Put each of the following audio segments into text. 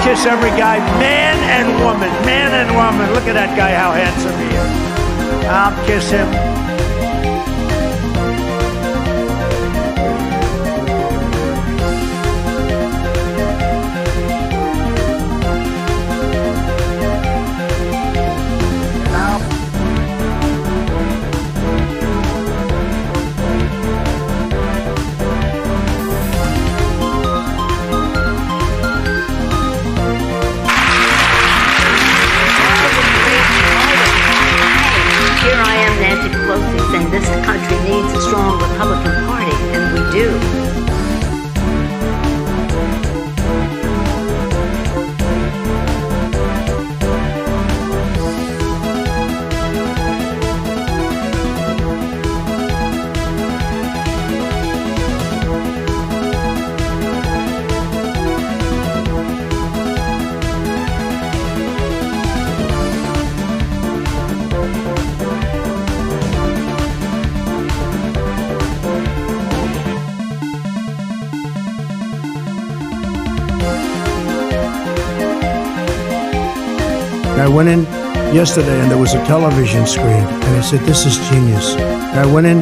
kiss every guy, man and woman, man and woman. Look at that guy, how handsome he is. I'll kiss him. Saying this country needs a strong Republican Party, and we do. I went in yesterday and there was a television screen, and I said, this is genius. I went in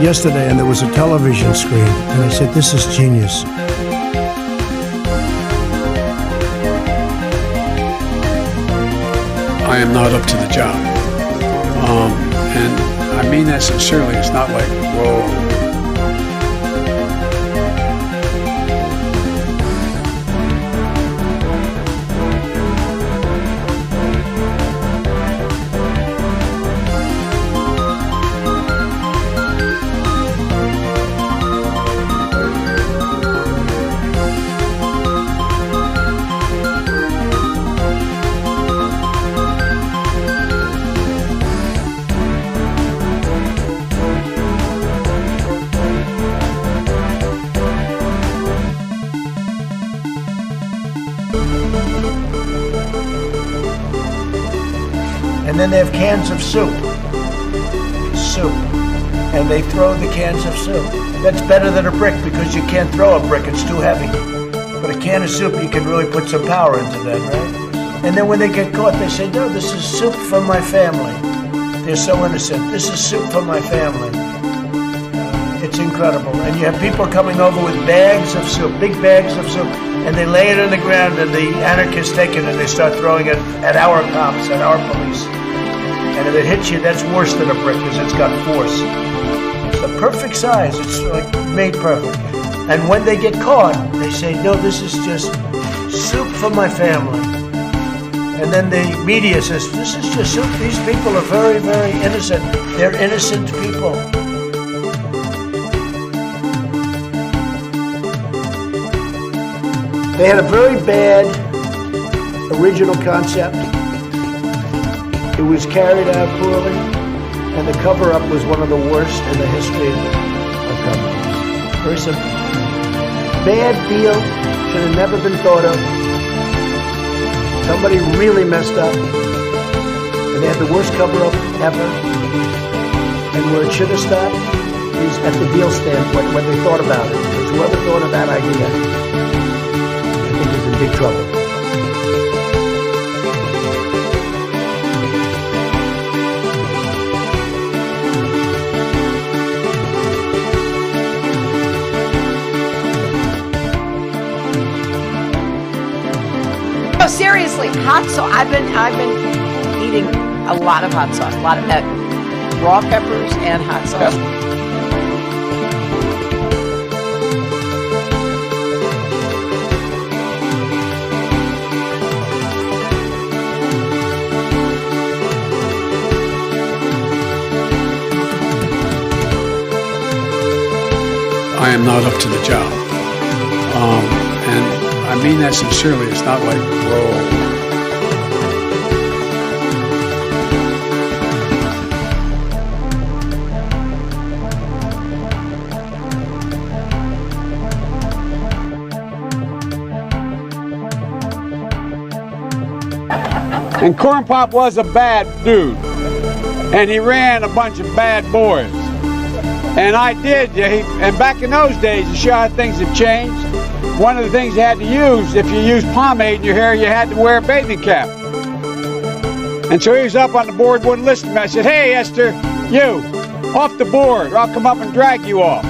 yesterday and there was a television screen, and I said, this is genius. I am not up to the job. And I mean that sincerely. It's not like, whoa. And then they have cans of soup. And they throw the cans of soup. That's better than a brick because you can't throw a brick, it's too heavy. But a can of soup, you can really put some power into that, right? And then when they get caught, they say, no, this is soup from my family. They're so innocent. This is soup from my family. It's incredible. And you have people coming over with bags of soup, big bags of soup, and they lay it on the ground, and the anarchists take it and they start throwing it at our cops, at our police. And if it hits you, that's worse than a brick because it's got force. It's the perfect size. It's like made perfect. And when they get caught, they say, no, this is just soup for my family. And then the media says, this is just soup. These people are very, very innocent. They're innocent people. They had a very bad original concept. It was carried out poorly, and the cover-up was one of the worst in the history of cover-ups. Very simple. Bad deal, should have never been thought of. Somebody really messed up, and they had the worst cover-up ever. And where it should have stopped is at the deal standpoint when they thought about it. Because whoever thought of that idea, I think is in big trouble. No, seriously, hot sauce. I've been eating a lot of hot sauce, a lot of raw peppers and hot sauce. I am not up to the job. And I mean that sincerely. It's not like, whoa. And Corn Pop was a bad dude. And he ran a bunch of bad boys. And I did. And back in those days, to show how things have changed, one of the things you had to use, if you used pomade in your hair, you had to wear a bathing cap. And so he was up on the board, wouldn't listen to me. I said, hey, Esther, you, off the board, or I'll come up and drag you off.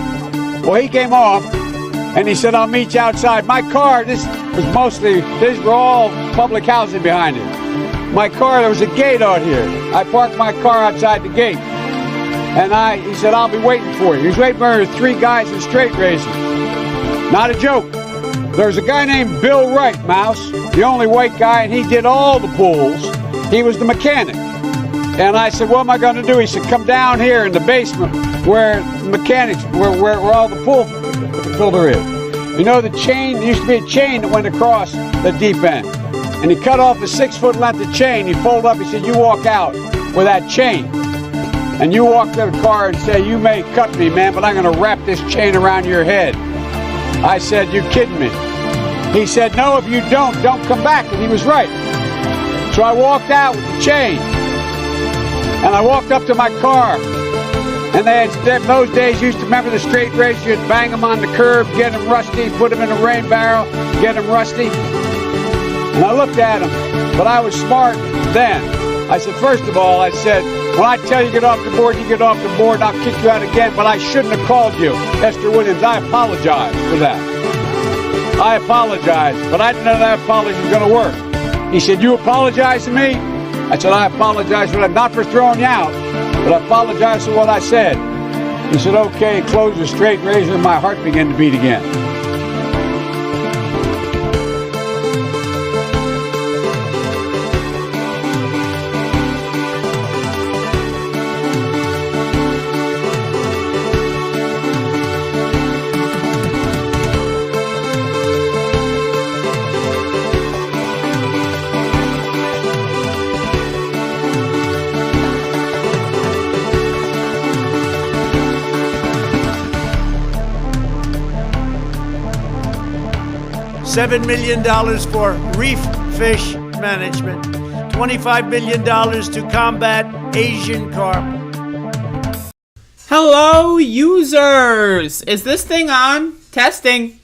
Well, he came off, and he said, I'll meet you outside. My car, these were all public housing behind it. My car, there was a gate out here. I parked my car outside the gate. And he said, I'll be waiting for you. He was waiting for 3 guys in straight razors. Not a joke. There's a guy named Bill Wright, Mouse, the only white guy, and he did all the pools. He was the mechanic. And I said, what am I going to do? He said, come down here in the basement where mechanics, where all the pool filter is. You know the chain, there used to be a chain that went across the deep end. And he cut off a 6-foot length of chain. He folded up, he said, you walk out with that chain. And you walk to the car and say, you may cut me, man, but I'm going to wrap this chain around your head. I said, you kidding me? He said, no, if you don't come back. And he was right. So I walked out with the chain. And I walked up to my car. And they had, in those days, used to remember the straight razor. You'd bang them on the curb, get them rusty, put them in a rain barrel, get them rusty. And I looked at him, but I was smart then. I said, first of all, I said, when I tell you get off the board, you get off the board, and I'll kick you out again, but I shouldn't have called you, Esther Williams. I apologize for that. I apologize, but I didn't know that apology was going to work. He said, you apologize to me? I said, I apologize for that, not for throwing you out, but I apologize for what I said. He said, okay, closed the straight razor, and my heart began to beat again. $7 million for reef fish management, $25 million to combat Asian carp. Hello, users! Is this thing on? Testing.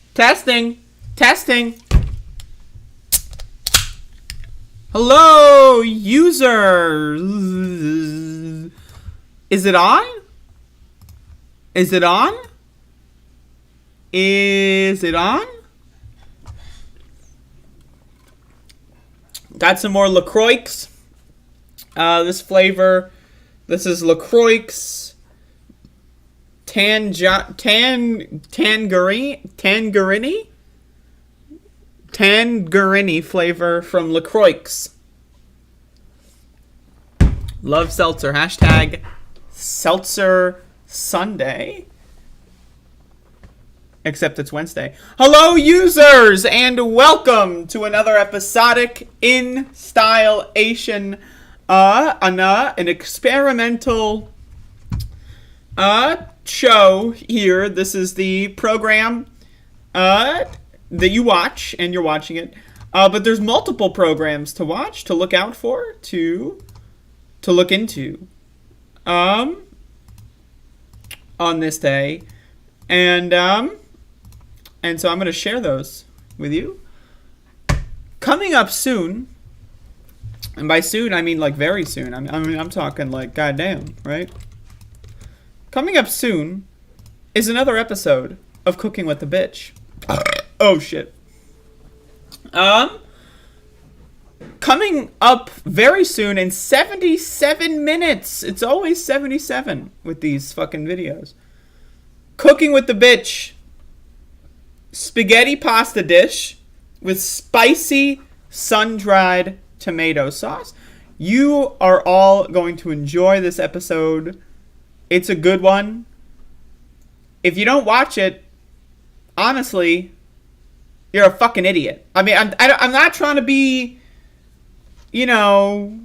Hello, users! Is it on? Is it on? Is it on? Got some more LaCroix. This flavor, this is LaCroix Tangerine flavor from LaCroix. Love seltzer. Hashtag seltzer Sunday. Except it's Wednesday. Hello, users, and welcome to another episodic in-style-ation, an experimental show here. This is the program that you watch, and you're watching it. But there's multiple programs to watch, to look out for, to look into on this day. And so I'm going to share those with you. Coming up soon, and by soon I mean like very soon. I'm talking like goddamn, right? Coming up soon is another episode of Cooking with the Bitch. Oh shit. Coming up very soon in 77 minutes. It's always 77 with these fucking videos. Cooking with the Bitch. Spaghetti pasta dish with spicy sun-dried tomato sauce. You are all going to enjoy this episode. It's a good one. If you don't watch it, honestly, you're a fucking idiot. I mean, I'm not trying to be, you know,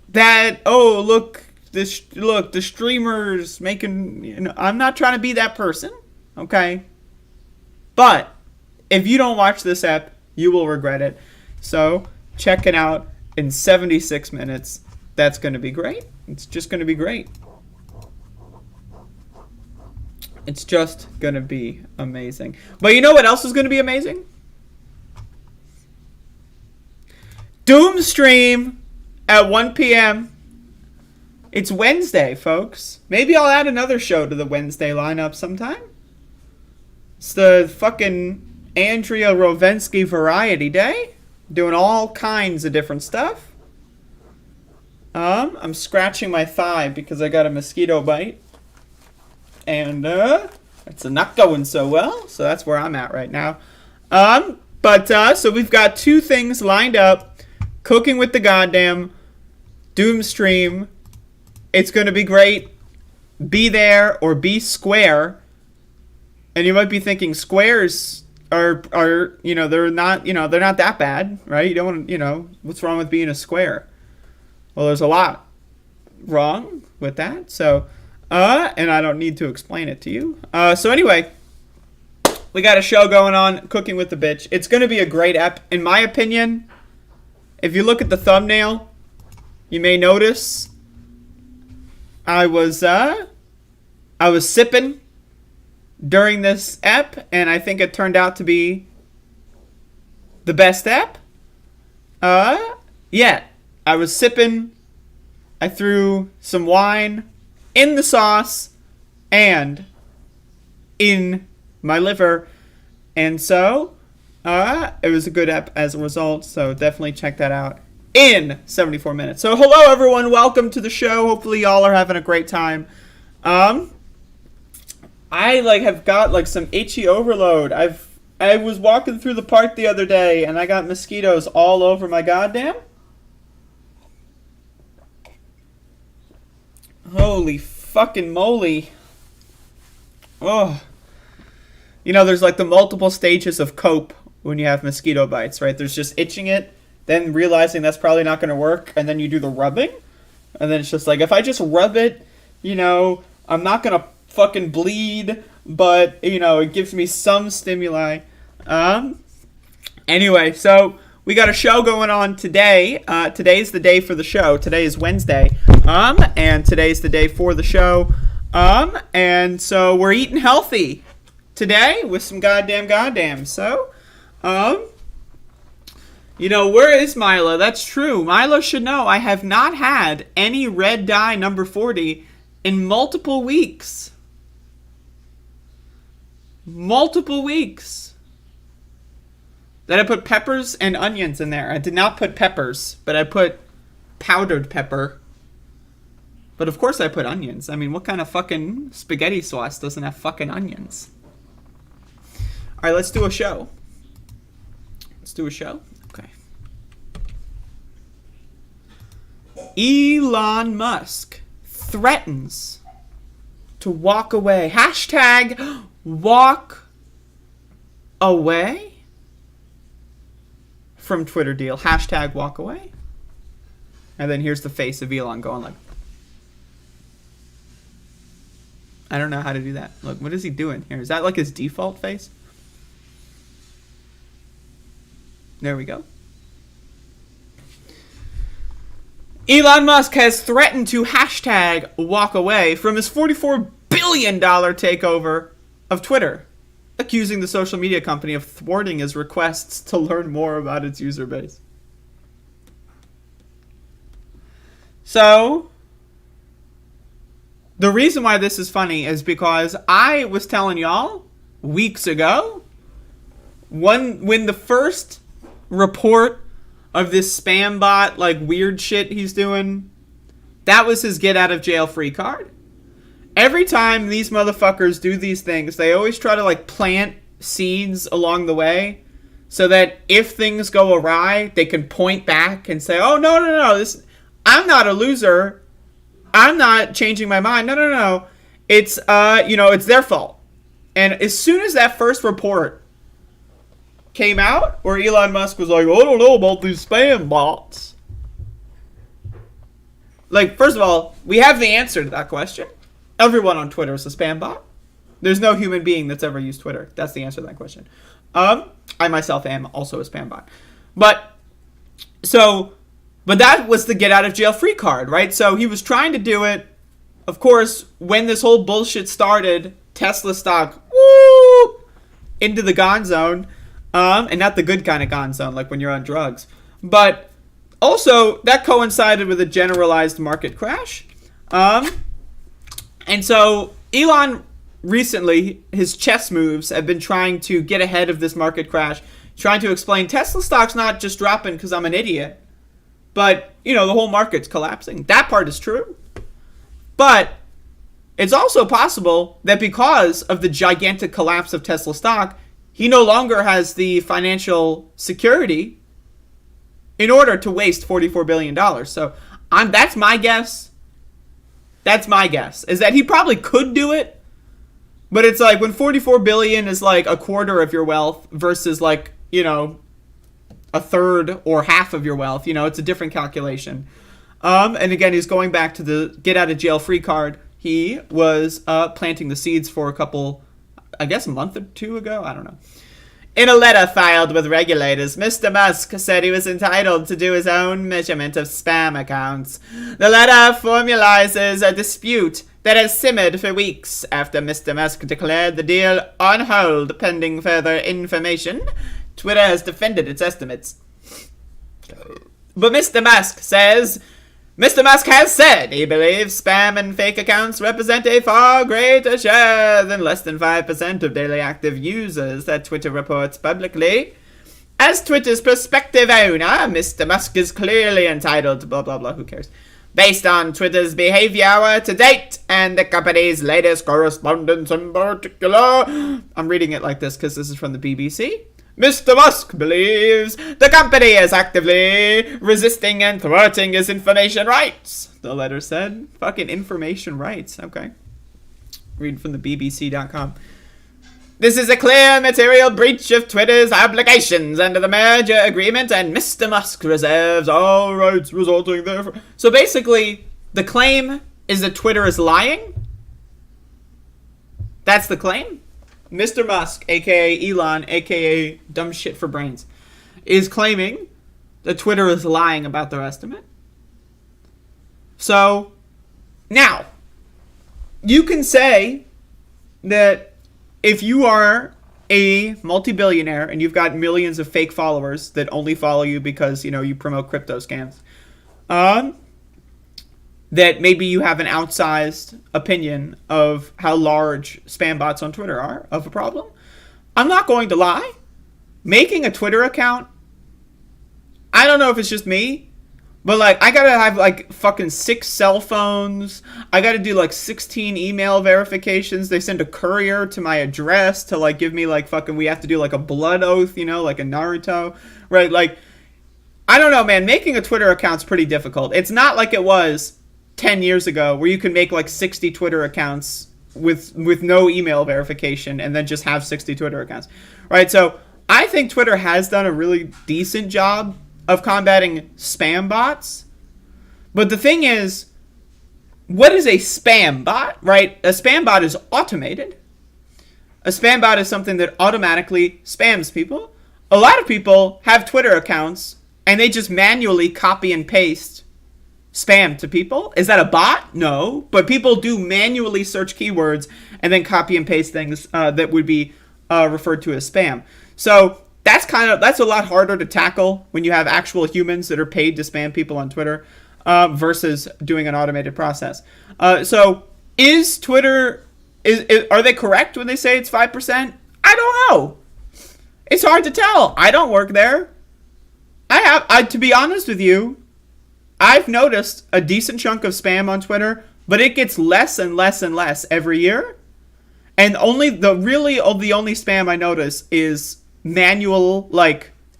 that, oh, look, the streamers making, you know, I'm not trying to be that person, okay? But if you don't watch this app, you will regret it. So check it out in 76 minutes. That's going to be great. It's just going to be great. It's just going to be amazing. But you know what else is going to be amazing? Doomstream at 1 p.m. It's Wednesday, folks. Maybe I'll add another show to the Wednesday lineup sometime. It's the fucking Andrea Rovenski Variety Day. Doing all kinds of different stuff. I'm scratching my thigh because I got a mosquito bite. And it's not going so well. So that's where I'm at right now. So we've got two things lined up. Cooking with the Goddamn, Doomstream. It's going to be great. Be there or be square. And you might be thinking squares are they're not that bad, right? You don't want, what's wrong with being a square? Well, there's a lot wrong with that. So, and I don't need to explain it to you. So anyway, we got a show going on, Cooking with the Bitch. It's going to be a great ep. In my opinion, if you look at the thumbnail, you may notice I was sipping during this ep, and I think it turned out to be the best ep. Yeah, I was sipping. I threw some wine in the sauce and in my liver, and so it was a good ep as a result. So definitely check that out in 74 minutes. So hello everyone, welcome to the show. Hopefully y'all are having a great time. I have got some itchy overload. I was walking through the park the other day and I got mosquitoes all over my goddamn. Holy fucking moly. Oh. There's the multiple stages of cope when you have mosquito bites, right? There's just itching it, then realizing that's probably not going to work, and then you do the rubbing. And then it's just if I just rub it, I'm not going to fucking bleed, but it gives me some stimuli. Anyway, so we got a show going on today. Today's the day for the show. Today is Wednesday. And today's the day for the show. And so we're eating healthy today with some goddamn. So, where is Mila? That's true. Mila should know I have not had any red dye number 40 in multiple weeks. Then I put peppers and onions in there. I did not put peppers, but I put powdered pepper. But of course I put onions. I mean, what kind of fucking spaghetti sauce doesn't have fucking onions? All right, let's do a show. Okay. Elon Musk threatens to walk away. Hashtag walk away from Twitter deal. Hashtag walk away. And then here's the face of Elon going I don't know how to do that. Look, what is he doing here? Is that his default face? There we go. Elon Musk has threatened to hashtag walk away from his $44 billion takeover of Twitter, accusing the social media company of thwarting his requests to learn more about its user base. So, the reason why this is funny is because I was telling y'all weeks ago, when the first report of this spam bot, weird shit he's doing, that was his get out of jail free card. Every time these motherfuckers do these things, they always try to plant seeds along the way so that if things go awry, they can point back and say, oh, no, I'm not a loser. I'm not changing my mind. No. It's, it's their fault. And as soon as that first report came out, where Elon Musk was I don't know about these spam bots. First of all, we have the answer to that question. Everyone on Twitter is a spam bot. There's no human being that's ever used Twitter. That's the answer to that question. I myself am also a spam bot. But that was the get out of jail free card, right? So he was trying to do it. Of course, when this whole bullshit started, Tesla stock, whoop, into the gone zone. And not the good kind of gone zone, like when you're on drugs. But also, that coincided with a generalized market crash. And so, Elon recently, his chess moves have been trying to get ahead of this market crash, trying to explain Tesla stock's not just dropping because I'm an idiot, but, the whole market's collapsing. That part is true. But it's also possible that because of the gigantic collapse of Tesla stock, he no longer has the financial security in order to waste $44 billion. So that's my guess. That's my guess, is that he probably could do it. But it's like when $44 billion is like a quarter of your wealth versus like, a third or half of your wealth, it's a different calculation. And again, he's going back to the get out of jail free card. He was planting the seeds for a month or two ago. I don't know. In a letter filed with regulators, Mr. Musk said he was entitled to do his own measurement of spam accounts. The letter formalizes a dispute that has simmered for weeks after Mr. Musk declared the deal on hold pending further information. Twitter has defended its estimates. But Mr. Musk has said he believes spam and fake accounts represent a far greater share than less than 5% of daily active users, that Twitter reports publicly. As Twitter's prospective owner, Mr. Musk is clearly entitled to blah blah blah, who cares? Based on Twitter's behavior to date and the company's latest correspondence in particular. I'm reading it like this because this is from the BBC. Mr. Musk believes the company is actively resisting and thwarting his information rights, the letter said. Fucking information rights. Okay. Read from the BBC.com. This is a clear material breach of Twitter's obligations under the merger agreement, and Mr. Musk reserves all rights resulting therefrom. So basically, the claim is that Twitter is lying. That's the claim. Mr. Musk, a.k.a. Elon, a.k.a. dumb shit for brains, is claiming that Twitter is lying about their estimate. So, now, you can say that if you are a multi-billionaire and you've got millions of fake followers that only follow you because, you promote crypto scams, that maybe you have an outsized opinion of how large spam bots on Twitter are of a problem. I'm not going to lie. Making a Twitter account, I don't know if it's just me, but I gotta have fucking 6 cell phones. I gotta do 16 email verifications. They send a courier to my address to give me we have to do a blood oath, like a Naruto, right? I don't know, man. Making a Twitter account's pretty difficult. It's not like it was 10 years ago where you could make 60 Twitter accounts with no email verification and then just have 60 Twitter accounts, right? So I think Twitter has done a really decent job of combating spam bots. But the thing is, what is a spam bot, right? A spam bot is automated. A spam bot is something that automatically spams people. A lot of people have Twitter accounts and they just manually copy and paste spam to people. Is that a bot? No. But people do manually search keywords and then copy and paste things that would be referred to as spam. So that's a lot harder to tackle when you have actual humans that are paid to spam people on Twitter versus doing an automated process. So is Twitter, are they correct when they say it's 5%? I don't know. It's hard to tell. I don't work there. To be honest with you, I've noticed a decent chunk of spam on Twitter, but it gets less and less and less every year. And the only spam I notice is manual,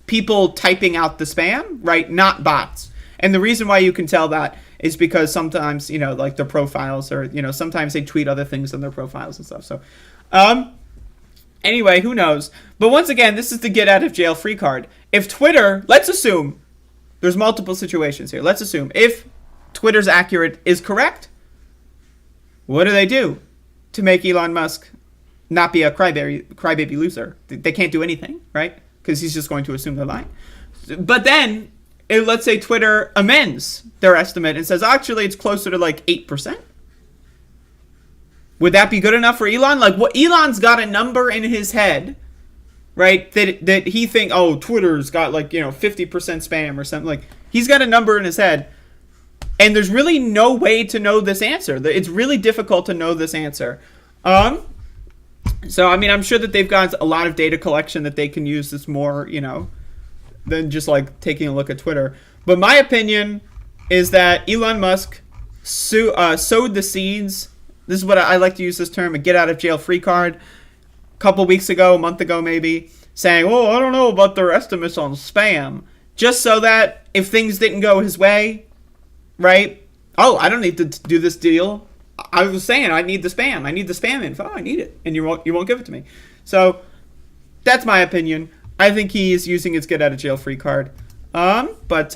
people typing out the spam, right? Not bots. And the reason why you can tell that is because sometimes, their profiles or, sometimes they tweet other things on their profiles and stuff. So, anyway, who knows? But once again, this is the get out of jail free card. If Twitter, let's assume, there's multiple situations here. Let's assume if Twitter's accurate is correct, what do they do to make Elon Musk not be a crybaby loser? They can't do anything, right? Because he's just going to assume they're lying. But then, let's say Twitter amends their estimate and says, actually, it's closer to 8%. Would that be good enough for Elon? Like, what Elon's got a number in his head, right? That he think, oh, Twitter's got like, 50% spam or something. Like, he's got a number in his head, and there's really no way to know this answer. It's really difficult to know this answer. So I mean, I'm sure that they've got a lot of data collection that they can use that's more, than just like taking a look at Twitter. But my opinion is that Elon Musk sowed the seeds. This is what I like to use this term, a get out of jail free card. A couple weeks ago, a month ago maybe, saying, oh, I don't know about their estimates on spam. Just so that if things didn't go his way, right? Oh, I don't need to do this deal. I was saying I need the spam. I need the spam info. I need it. And you won't give it to me. So that's my opinion. I think he's using his get out of jail free card. But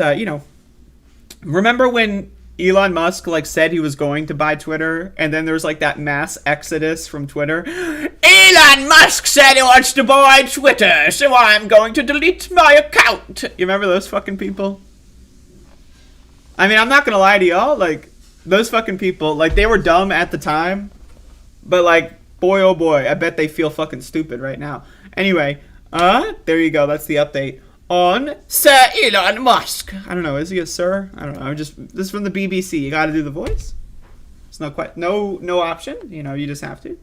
remember when Elon Musk said he was going to buy Twitter, and then there was that mass exodus from Twitter? Elon Musk said he wants to buy Twitter, so I'm going to delete my account. You remember those fucking people? I mean, I'm not gonna lie to y'all, those fucking people, they were dumb at the time, but boy oh boy, I bet they feel fucking stupid right now. Anyway, there you go, that's the update on Sir Elon Musk. I don't know, is he a sir? I don't know. This is from the BBC. You got to do the voice. It's not quite no option. You just have to.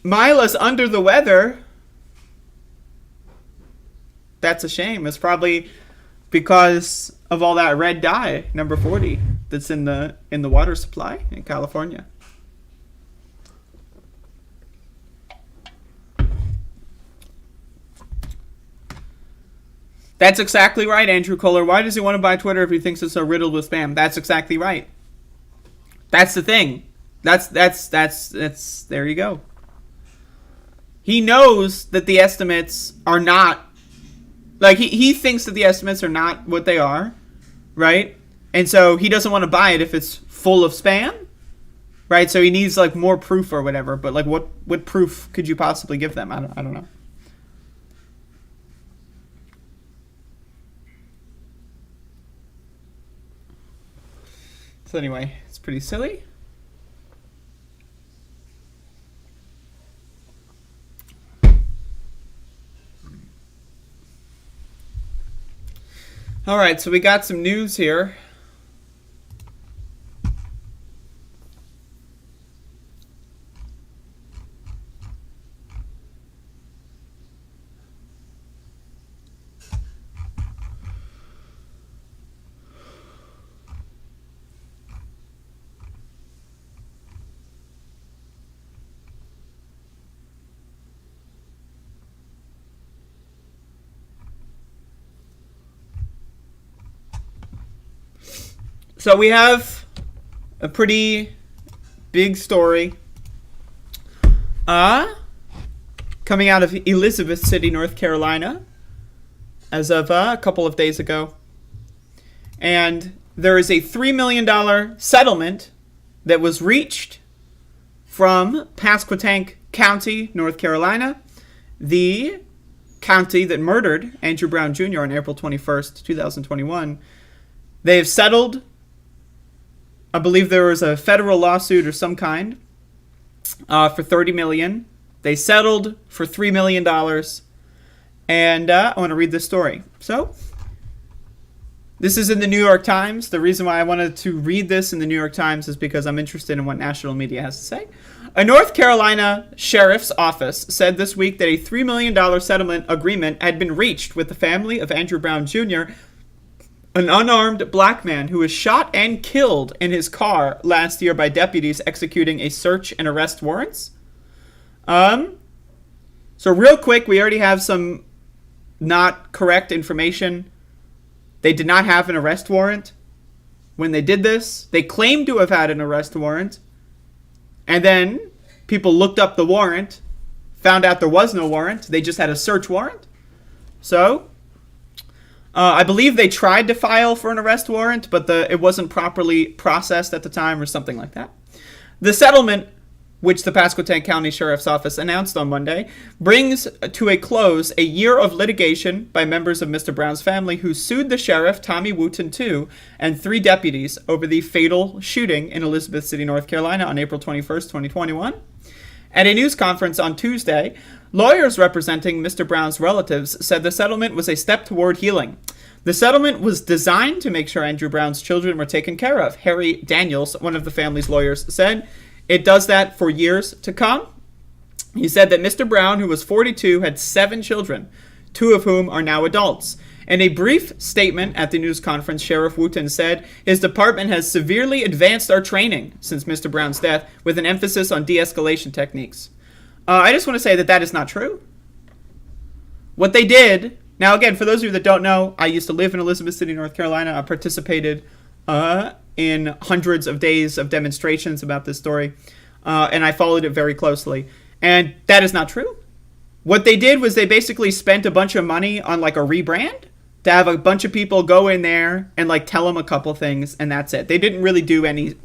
Mila's under the weather. That's a shame. It's probably because of all that red dye, number 40, that's in the water supply in California. That's exactly right, Andrew Kohler. Why does he want to buy Twitter if he thinks it's so riddled with spam? That's exactly right. That's the thing. That's there you go. He knows that the estimates are not, he thinks that the estimates are not what they are, right? And so he doesn't want to buy it if it's full of spam, right? So he needs more proof or whatever, but what proof could you possibly give them? I don't know. So anyway, it's pretty silly. All right, so we got some news here. So we have a pretty big story coming out of Elizabeth City, North Carolina, as of a couple of days ago. And there is a $3 million settlement that was reached from Pasquotank County, North Carolina, the county that murdered Andrew Brown Jr. on April 21st, 2021. They have settled. I believe there was a federal lawsuit or some kind for $30 million. They settled for $3 million. And I want to read this story. So, this is in the New York Times. The reason why I wanted to read this in the New York Times is because I'm interested in what national media has to say. A North Carolina sheriff's office said this week that a $3 million settlement agreement had been reached with the family of Andrew Brown Jr., an unarmed black man who was shot and killed in his car last year by deputies executing a search and arrest warrants. So real quick, we already have some not correct information. They did not have an arrest warrant when they did this. They claimed to have had an arrest warrant. And then people looked up the warrant, found out there was no warrant. They just had a search warrant. So I believe they tried to file for an arrest warrant, but it wasn't properly processed at the time or something like that. The settlement which the Pasquotank County Sheriff's Office announced on Monday, brings to a close a year of litigation by members of Mr. Brown's family who sued the sheriff, Tommy Wooten II, and 3 deputies over the fatal shooting in Elizabeth City, North Carolina on April 21st, 2021. At a news conference on Tuesday, lawyers representing Mr. Brown's relatives said the settlement was a step toward healing. The settlement was designed to make sure Andrew Brown's children were taken care of, Harry Daniels, one of the family's lawyers, said. It does that for years to come. He said that Mr. Brown, who was 42, had 7 children, 2 of whom are now adults. In a brief statement at the news conference, Sheriff Wooten said, his department has severely advanced our training since Mr. Brown's death, with an emphasis on de-escalation techniques. I just want to say that that is not true. What they did, now again, for those of you that don't know, I used to live in Elizabeth City, North Carolina. I participated in hundreds of days of demonstrations about this story, and I followed it very closely. And that is not true. What they did was they basically spent a bunch of money on like a rebrand to have a bunch of people go in there and like tell them a couple things, and that's it. They didn't really do any.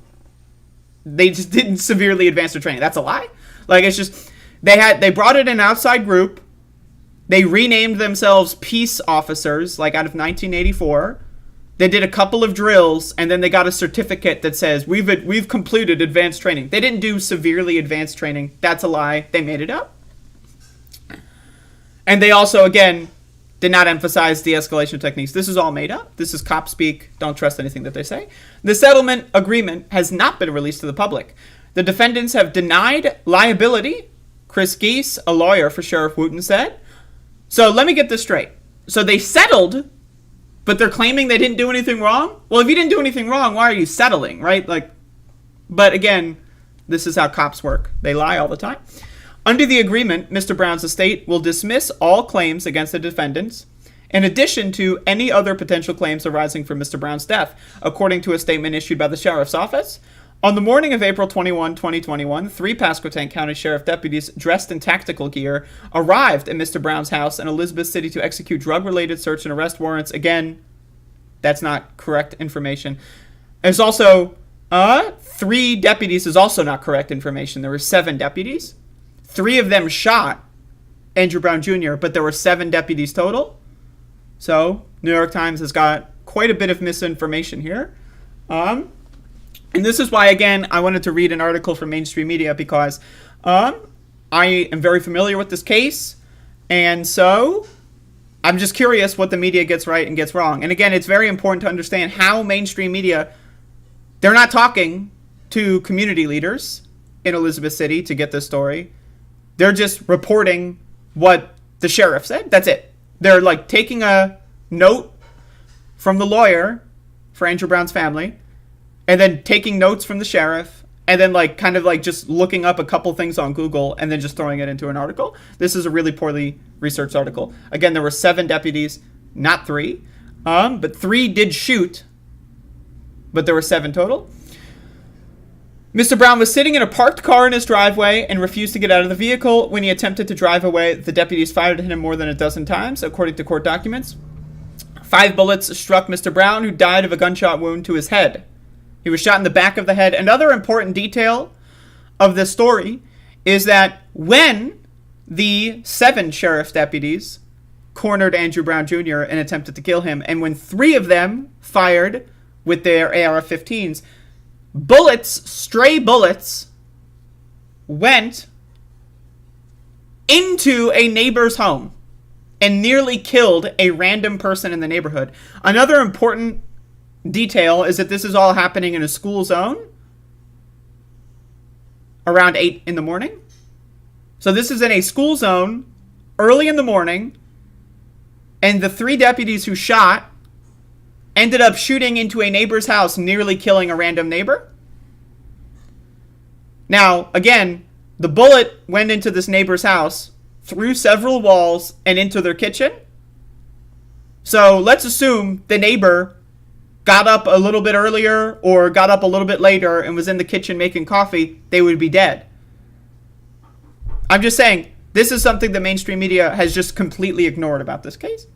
They just didn't severely advance their training. That's a lie. Like, it's just they brought in an outside group. They renamed themselves peace officers, like out of 1984. They did a couple of drills, and then they got a certificate that says, we've completed advanced training. They didn't do severely advanced training. That's a lie. They made it up. And they also, again, did not emphasize de-escalation techniques. This is all made up. This is cop speak. Don't trust anything that they say. The settlement agreement has not been released to the public. The defendants have denied liability, Chris Geese, a lawyer for Sheriff Wooten, said. So let me get this straight. So they settled, but they're claiming they didn't do anything wrong? Well, if you didn't do anything wrong, why are you settling, right? But again, this is how cops work. They lie all the time. Under the agreement, Mr. Brown's estate will dismiss all claims against the defendants, in addition to any other potential claims arising from Mr. Brown's death, according to a statement issued by the Sheriff's Office. On the morning of April 21, 2021, 3 Pasquotank County Sheriff deputies dressed in tactical gear arrived at Mr. Brown's house in Elizabeth City to execute drug-related search and arrest warrants. Again, that's not correct information. There's also 3 deputies is also not correct information. There were 7 deputies. 3 of them shot Andrew Brown Jr., but there were 7 deputies total. So, New York Times has got quite a bit of misinformation here. And this is why, again, I wanted to read an article from mainstream media, because I am very familiar with this case, and so I'm just curious what the media gets right and gets wrong. And again, it's very important to understand how mainstream media, they're not talking to community leaders in Elizabeth City to get this story. They're just reporting what the sheriff said. That's it. They're like taking a note from the lawyer for Andrew Brown's family, and then taking notes from the sheriff, and then like kind of like just looking up a couple things on Google and then just throwing it into an article. This is a really poorly researched article. Again, there were 7 deputies, not 3. But 3 did shoot, but there were 7 total. Mr. Brown was sitting in a parked car in his driveway and refused to get out of the vehicle. When he attempted to drive away, the deputies fired at him more than a dozen times, according to court documents. 5 bullets struck Mr. Brown, who died of a gunshot wound to his head. He was shot in the back of the head. Another important detail of this story is that when the 7 sheriff's deputies cornered Andrew Brown Jr. and attempted to kill him, and when 3 of them fired with their AR-15s, stray bullets, went into a neighbor's home and nearly killed a random person in the neighborhood. Another important detail is that this is all happening in a school zone around 8 in the morning. So this is in a school zone early in the morning, and the 3 deputies who shot ended up shooting into a neighbor's house, nearly killing a random neighbor. Now, again, the bullet went into this neighbor's house, through several walls, and into their kitchen. So let's assume the neighbor got up a little bit earlier or got up a little bit later and was in the kitchen making coffee. They would be dead. I'm just saying, this is something the mainstream media has just completely ignored about this case.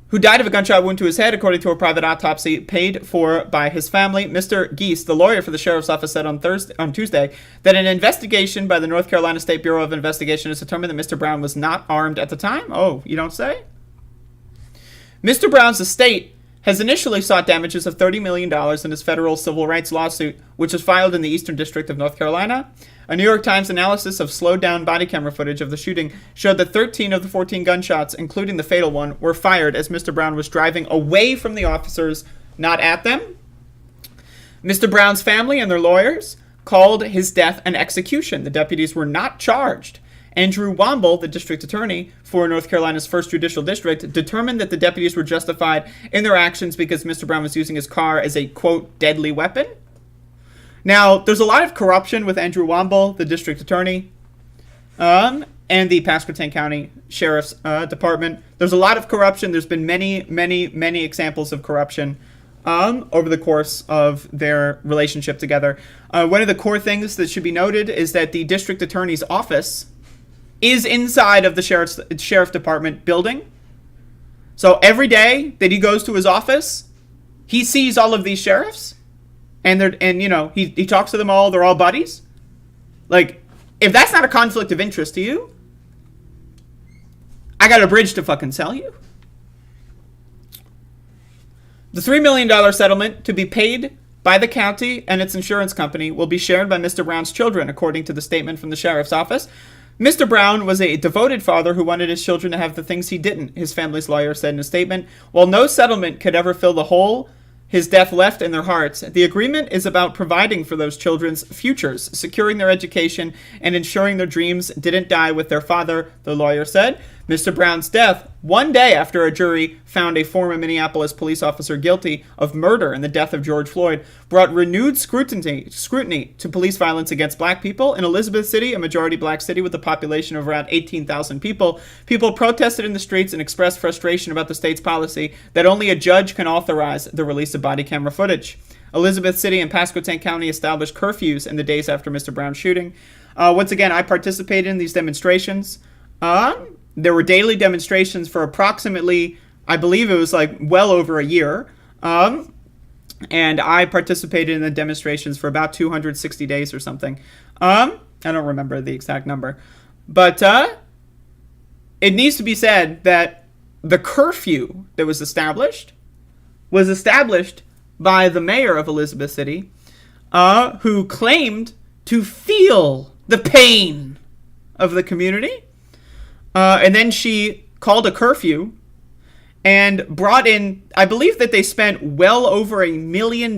who died of a gunshot wound to his head, according to a private autopsy paid for by his family. Mr. Geese, the lawyer for the sheriff's office, said on Tuesday that an investigation by the North Carolina State Bureau of Investigation has determined that Mr. Brown was not armed at the time. Oh, you don't say? Mr. Brown's estate has initially sought damages of $30 million in his federal civil rights lawsuit, which was filed in the Eastern District of North Carolina. A New York Times analysis of slowed-down body camera footage of the shooting showed that 13 of the 14 gunshots, including the fatal one, were fired as Mr. Brown was driving away from the officers, not at them. Mr. Brown's family and their lawyers called his death an execution. The deputies were not charged. Andrew Womble, the district attorney for North Carolina's 1st Judicial District, determined that the deputies were justified in their actions because Mr. Brown was using his car as a, quote, deadly weapon. Now, there's a lot of corruption with Andrew Womble, the district attorney, and the Pasquotank County Sheriff's Department. There's a lot of corruption. There's been many, many, many examples of corruption over the course of their relationship together. One of the core things that should be noted is that the district attorney's office is inside of the sheriff department building. So every day that he goes to his office, he sees all of these sheriffs, and he talks to them all. They're all buddies. Like, if that's not a conflict of interest to you, I got a bridge to fucking sell you. The $3 million settlement to be paid by the county and its insurance company will be shared by Mr. Brown's children, according to the statement from the sheriff's office. Mr. Brown was a devoted father who wanted his children to have the things he didn't, his family's lawyer said in a statement. While no settlement could ever fill the hole his death left in their hearts, the agreement is about providing for those children's futures, securing their education, and ensuring their dreams didn't die with their father, the lawyer said. Mr. Brown's death, one day after a jury found a former Minneapolis police officer guilty of murder in the death of George Floyd, brought renewed scrutiny to police violence against black people. In Elizabeth City, a majority black city with a population of around 18,000 people, people protested in the streets and expressed frustration about the state's policy that only a judge can authorize the release of body camera footage. Elizabeth City and Pasquotank County established curfews in the days after Mr. Brown's shooting. Once again, I participated in these demonstrations. There were daily demonstrations for approximately, I believe it was like well over a year. And I participated in the demonstrations for about 260 days or something. I don't remember the exact number. But it needs to be said that the curfew that was established by the mayor of Elizabeth City, who claimed to feel the pain of the community. And then she called a curfew and brought in, I believe that they spent well over $1 million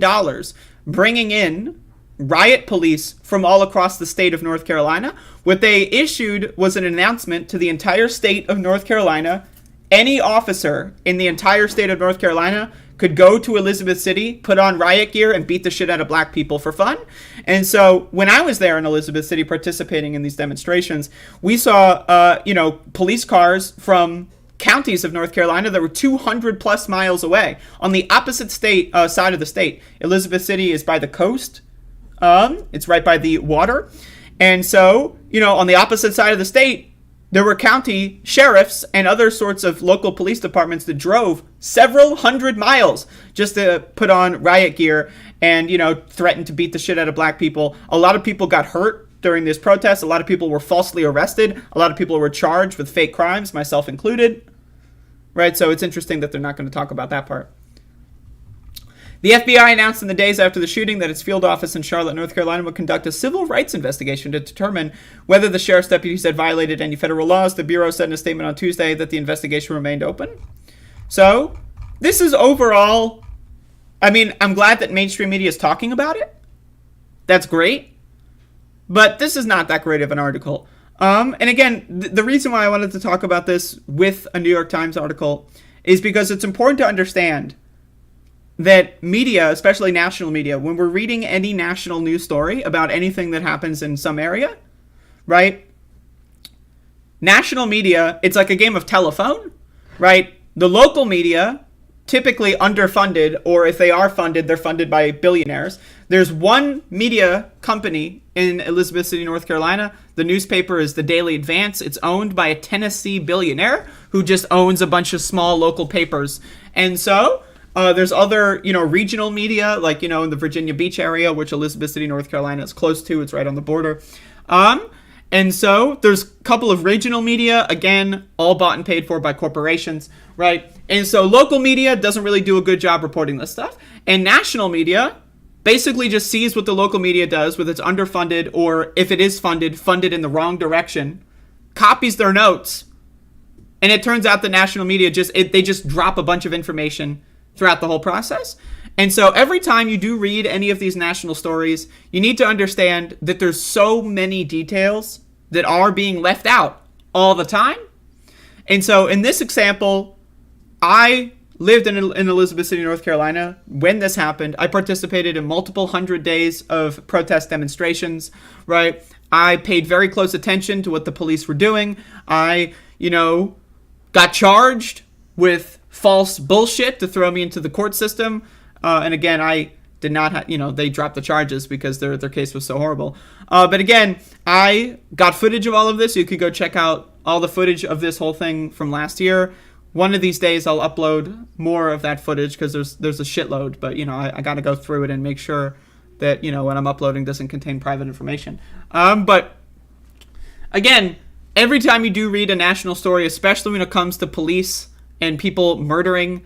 bringing in riot police from all across the state of North Carolina. What they issued was an announcement to the entire state of North Carolina. Any officer in the entire state of North Carolina could go to Elizabeth City, put on riot gear, and beat the shit out of black people for fun. And so when I was there in Elizabeth City participating in these demonstrations, we saw, police cars from counties of North Carolina that were 200 plus miles away on the opposite side of the state. Elizabeth City is by the coast. It's right by the water. And so, on the opposite side of the state, there were county sheriffs and other sorts of local police departments that drove several hundred miles just to put on riot gear and, threaten to beat the shit out of black people. A lot of people got hurt during this protest. A lot of people were falsely arrested. A lot of people were charged with fake crimes, myself included. Right? So it's interesting that they're not going to talk about that part. The FBI announced in the days after the shooting that its field office in Charlotte, North Carolina, would conduct a civil rights investigation to determine whether the sheriff's deputies had violated any federal laws. The Bureau said in a statement on Tuesday that the investigation remained open. So, this is overall, I'm glad that mainstream media is talking about it. That's great. But this is not that great of an article. And again, the reason why I wanted to talk about this with a New York Times article is because it's important to understand that media, especially national media, when we're reading any national news story about anything that happens in some area, right? National media, it's like a game of telephone, right? The local media typically underfunded, or if they are funded, they're funded by billionaires. There's one media company in Elizabeth City, North Carolina. The newspaper is the Daily Advance. It's owned by a Tennessee billionaire who just owns a bunch of small local papers. And so there's other, regional media, like, in the Virginia Beach area, which Elizabeth City, North Carolina is close to. It's right on the border. And so there's a couple of regional media, again, all bought and paid for by corporations, right? And so local media doesn't really do a good job reporting this stuff. And national media basically just sees what the local media does with its underfunded, or if it is funded in the wrong direction, copies their notes. And it turns out the national media they just drop a bunch of information throughout the whole process. And so every time you do read any of these national stories, you need to understand that there's so many details that are being left out all the time. And so in this example, I lived in Elizabeth City, North Carolina when this happened. I participated in multiple 100 days of protest demonstrations, right? I paid very close attention to what the police were doing. I, got charged with false bullshit to throw me into the court system. And again, I did not they dropped the charges because their case was so horrible. But again, I got footage of all of this. You could go check out all the footage of this whole thing from last year. One of these days I'll upload more of that footage because there's a shitload. But, I got to go through it and make sure that, what I'm uploading doesn't contain private information. But again, every time you do read a national story, especially when it comes to police and people murdering,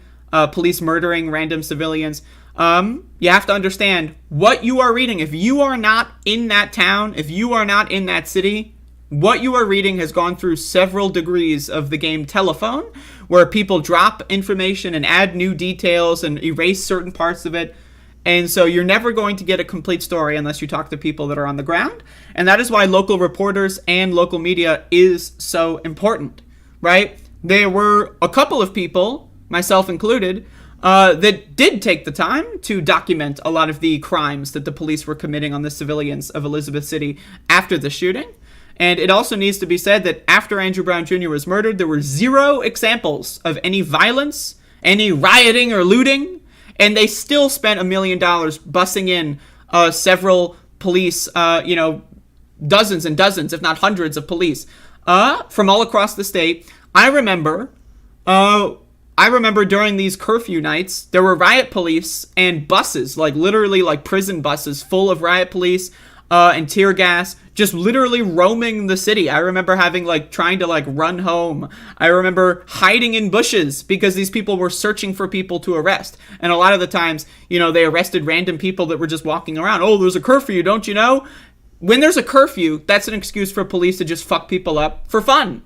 police murdering random civilians, you have to understand what you are reading. If you are not in that town, if you are not in that city, what you are reading has gone through several degrees of the game telephone, where people drop information and add new details and erase certain parts of it. And so you're never going to get a complete story unless you talk to people that are on the ground. And that is why local reporters and local media is so important, right? There were a couple of people, myself included, that did take the time to document a lot of the crimes that the police were committing on the civilians of Elizabeth City after the shooting. And it also needs to be said that after Andrew Brown Jr. was murdered, there were 0 examples of any violence, any rioting or looting, and they still spent $1 million bussing in several police, dozens and dozens, if not hundreds of police from all across the state. I remember during these curfew nights, there were riot police and buses, like literally like prison buses full of riot police and tear gas, just literally roaming the city. I remember trying to run home. I remember hiding in bushes because these people were searching for people to arrest. And a lot of the times, they arrested random people that were just walking around. Oh, there's a curfew, don't you know? When there's a curfew, that's an excuse for police to just fuck people up for fun.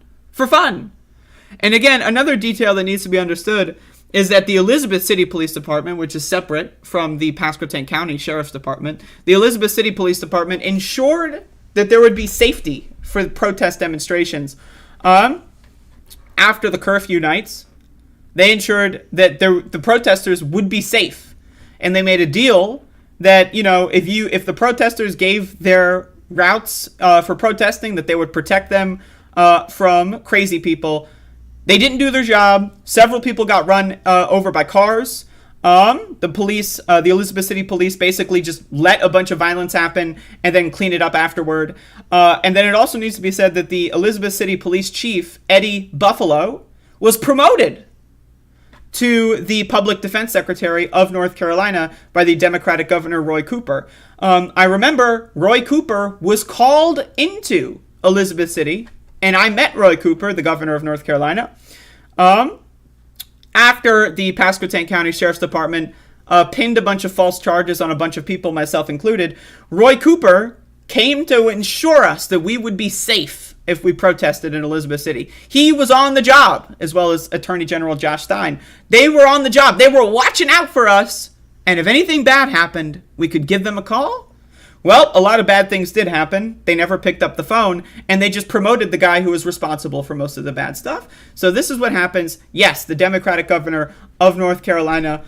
And again, another detail that needs to be understood is that the Elizabeth City Police Department, which is separate from the Pasquotank County Sheriff's Department, the Elizabeth City Police Department ensured that there would be safety for protest demonstrations. After the curfew nights, they ensured that the protesters would be safe. And they made a deal that, if the protesters gave their routes for protesting, that they would protect them from crazy people. They didn't do their job. Several people got run over by cars. The police, the Elizabeth City Police, basically just let a bunch of violence happen and then clean it up afterward. And then it also needs to be said that the Elizabeth City Police Chief, Eddie Buffalo, was promoted to the Public Defense Secretary of North Carolina by the Democratic Governor Roy Cooper. I remember Roy Cooper was called into Elizabeth City, and I met Roy Cooper, the governor of North Carolina, after the Pasquotank County Sheriff's Department pinned a bunch of false charges on a bunch of people, myself included. Roy Cooper came to ensure us that we would be safe if we protested in Elizabeth City. He was on the job, as well as Attorney General Josh Stein. They were on the job. They were watching out for us. And if anything bad happened, we could give them a call. Well, a lot of bad things did happen. They never picked up the phone, and they just promoted the guy who was responsible for most of the bad stuff. So this is what happens. Yes, the Democratic governor of North Carolina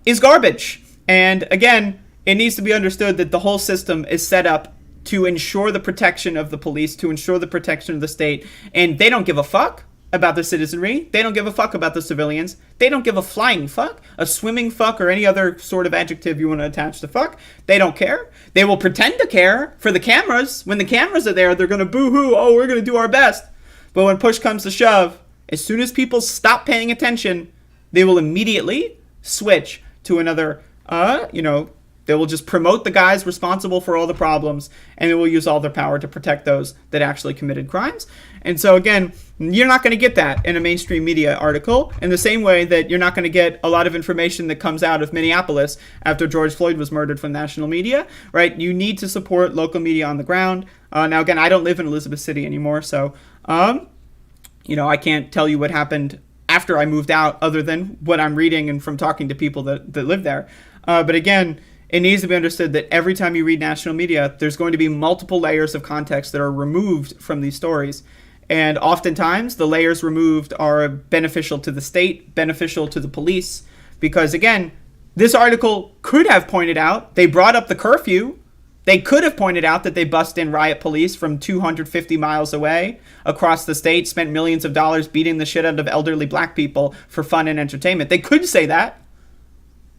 is garbage. And again, it needs to be understood that the whole system is set up to ensure the protection of the police, to ensure the protection of the state, and they don't give a fuck. about the citizenry. They don't give a fuck about the civilians. They don't give a flying fuck, a swimming fuck, or any other sort of adjective you want to attach to fuck. They don't care. They will pretend to care for the cameras. When the cameras are there, they're going to boo-hoo, oh, we're going to do our best. But when push comes to shove, as soon as people stop paying attention, they will immediately switch to another, they will just promote the guys responsible for all the problems, and they will use all their power to protect those that actually committed crimes. And so, again, you're not going to get that in a mainstream media article, in the same way that you're not going to get a lot of information that comes out of Minneapolis after George Floyd was murdered from national media, right? You need to support local media on the ground. Now, again, I don't live in Elizabeth City anymore, so, I can't tell you what happened after I moved out other than what I'm reading and from talking to people that live there. But again, it needs to be understood that every time you read national media, there's going to be multiple layers of context that are removed from these stories. And oftentimes, the layers removed are beneficial to the state, beneficial to the police. Because again, this article could have pointed out, they brought up the curfew. They could have pointed out that they bust in riot police from 250 miles away across the state, spent millions of dollars beating the shit out of elderly black people for fun and entertainment. They could say that,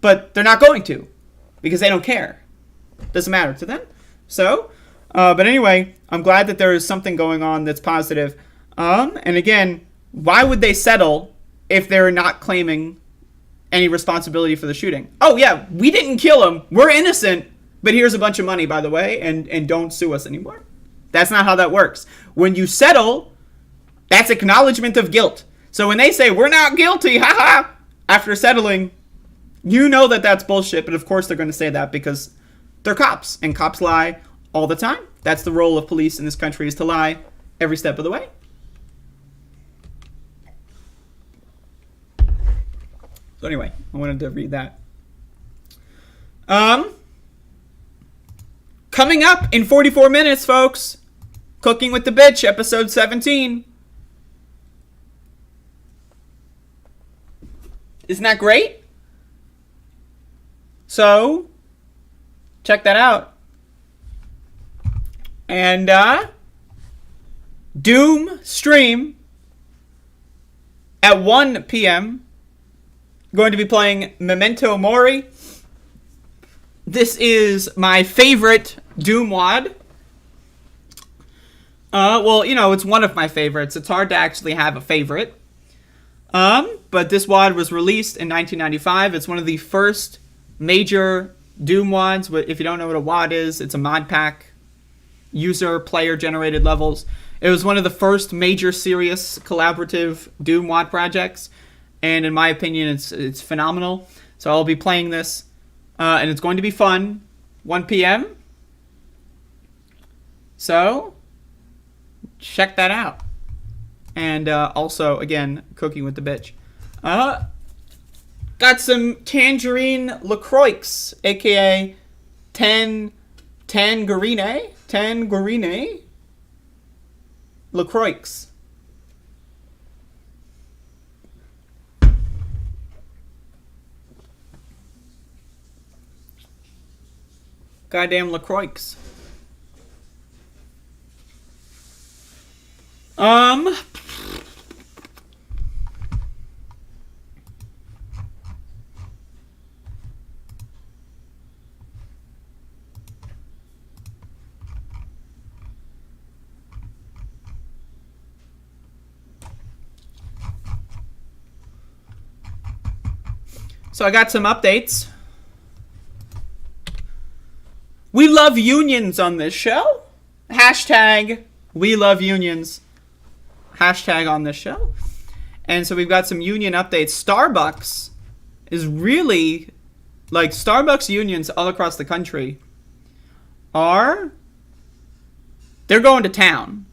but they're not going to, because they don't care. Doesn't matter to them. So, but anyway, I'm glad that there is something going on that's positive. And again, why would they settle if they're not claiming any responsibility for the shooting? Oh yeah, we didn't kill him. We're innocent. But here's a bunch of money, by the way, and don't sue us anymore. That's not how that works. When you settle, that's acknowledgement of guilt. So when they say, we're not guilty, haha, after settling, you know that that's bullshit. But of course they're going to say that because they're cops, and cops lie all the time. That's the role of police in this country, is to lie every step of the way. So anyway, I wanted to read that. Coming up in 44 minutes, folks, Cooking with the Bitch, episode 17. Isn't that great? So, check that out. And, Doom stream at 1 p.m. Going to be playing Memento Mori. This is my favorite Doom WAD. It's one of my favorites. It's hard to actually have a favorite. But this WAD was released in 1995. It's one of the first major Doom WADs. If you don't know what a WAD is, it's a mod pack. User, player-generated levels. It was one of the first major serious collaborative Doom WAD projects. And in my opinion, it's phenomenal. So I'll be playing this. And it's going to be fun. 1 p.m. So, check that out. And also, again, Cooking with the Bitch. Got some Tangerine LaCroix, a.k.a. Tangerine LaCroix. Goddamn LaCroix. So I got some updates. We love unions on this show. Hashtag we love unions. Hashtag on this show. And so we've got some union updates. Starbucks is really, Starbucks unions all across the country they're going to town.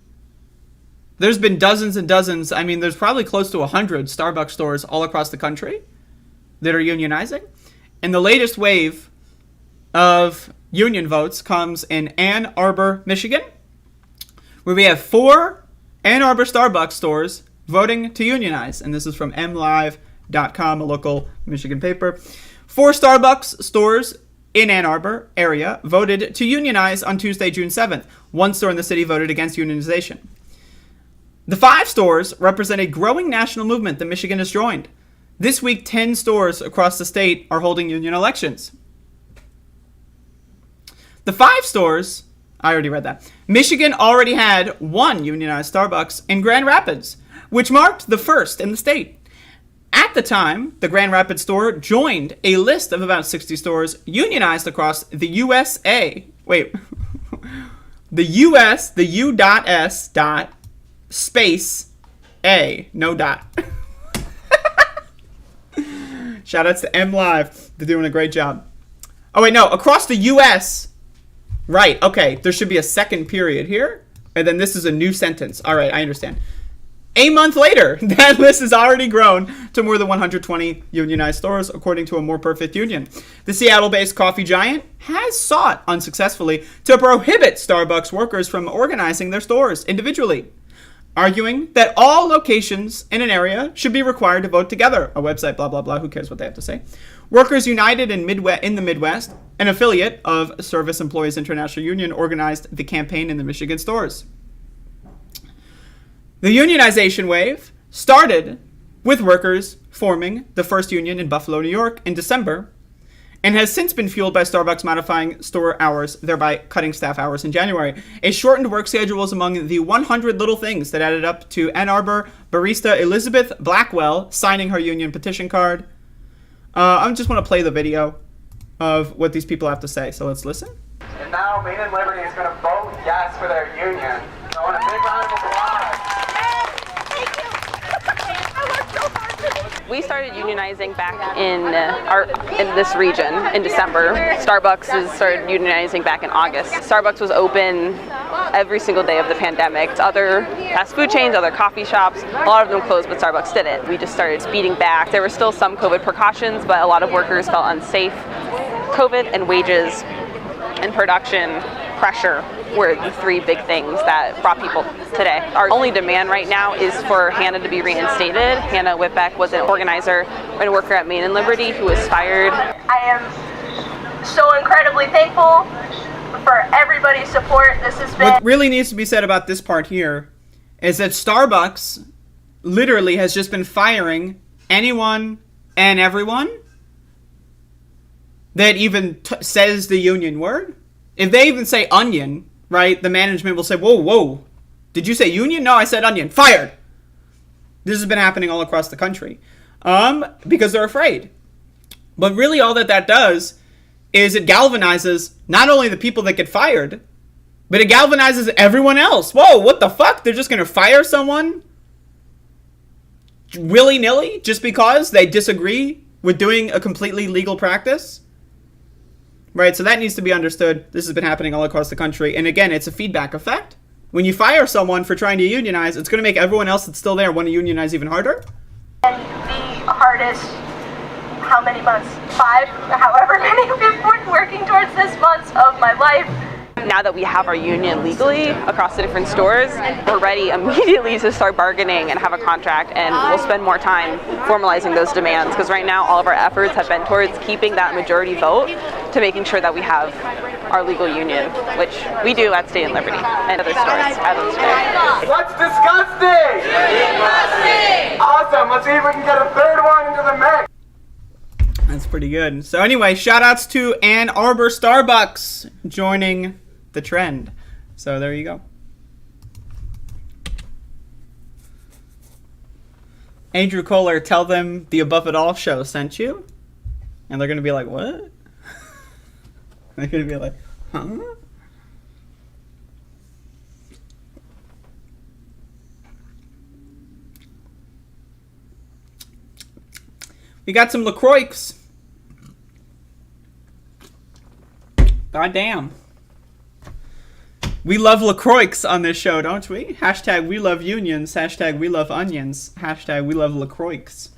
There's been dozens and dozens. I mean, there's probably close to 100 Starbucks stores all across the country that are unionizing. And the latest wave of union votes comes in Ann Arbor, Michigan, where we have 4 Ann Arbor Starbucks stores voting to unionize. And this is from mlive.com, a local Michigan paper. 4 Starbucks stores in Ann Arbor area voted to unionize on Tuesday, June 7th. 1 store in the city voted against unionization. The 5 stores represent a growing national movement that Michigan has joined. This week, 10 stores across the state are holding union elections. The 5 stores, I already read that. Michigan already had 1 unionized Starbucks in Grand Rapids, which marked the first in the state. At the time, the Grand Rapids store joined a list of about 60 stores unionized across the USA. Wait. The US, the U.S. dot space A. No dot. Shout outs to M Live. They're doing a great job. Oh, wait, no. Across the US. Right. Okay. There should be a second period here. And then this is a new sentence. All right. I understand. A month later, that list has already grown to more than 120 unionized stores, according to a More Perfect Union. The Seattle-based coffee giant has sought, unsuccessfully, to prohibit Starbucks workers from organizing their stores individually, arguing that all locations in an area should be required to vote together. A website, blah, blah, blah. Who cares what they have to say? Workers United in the Midwest, an affiliate of Service Employees International Union, organized the campaign in the Michigan stores. The unionization wave started with workers forming the first union in Buffalo, New York in December, and has since been fueled by Starbucks modifying store hours, thereby cutting staff hours in January. A shortened work schedule was among the 100 little things that added up to Ann Arbor barista Elizabeth Blackwell signing her union petition card. I just want to play the video of what these people have to say, so let's listen. And now Maine and Liberty is going to vote yes for their union. So I want a big round of applause. We started unionizing back in this region in December. Starbucks has started unionizing back in August. Starbucks was open every single day of the pandemic. Other fast food chains, other coffee shops, a lot of them closed, but Starbucks didn't. We just started speeding back. There were still some COVID precautions, but a lot of workers felt unsafe. COVID and wages and production pressure were the 3 big things that brought people today. Our only demand right now is for Hannah to be reinstated. Hannah Whitbeck was an organizer and worker at Maine and Liberty who was fired. I am so incredibly thankful for everybody's support. This has been... What really needs to be said about this part here is that Starbucks literally has just been firing anyone and everyone that even says the union word. If they even say onion, right, the management will say, whoa, did you say union? No, I said onion. Fired. This has been happening all across the country because they're afraid. But really all that does is it galvanizes not only the people that get fired, but it galvanizes everyone else. Whoa, what the fuck? They're just going to fire someone willy-nilly just because they disagree with doing a completely legal practice? Right, so that needs to be understood. This has been happening all across the country. And again, it's a feedback effect. When you fire someone for trying to unionize, it's going to make everyone else that's still there want to unionize even harder. And the hardest, how many months? 5, however many we've been working towards this months of my life. Now that we have our union legally across the different stores, we're ready immediately to start bargaining and have a contract, and we'll spend more time formalizing those demands, because right now all of our efforts have been towards keeping that majority vote to making sure that we have our legal union, which we do at State and Liberty and other stores as of today. That's disgusting! Disgusting! Awesome, let's see if we can get a 3rd one into the mix. That's pretty good. So anyway, shout outs to Ann Arbor Starbucks joining the trend. So there you go. Andrew Kohler, tell them the Above It All show sent you. And they're going to be like, what? They're going to be like, huh? We got some LaCroix. God damn. We love LaCroix on this show, don't we? Hashtag we love unions. Hashtag we love onions. Hashtag we love LaCroix.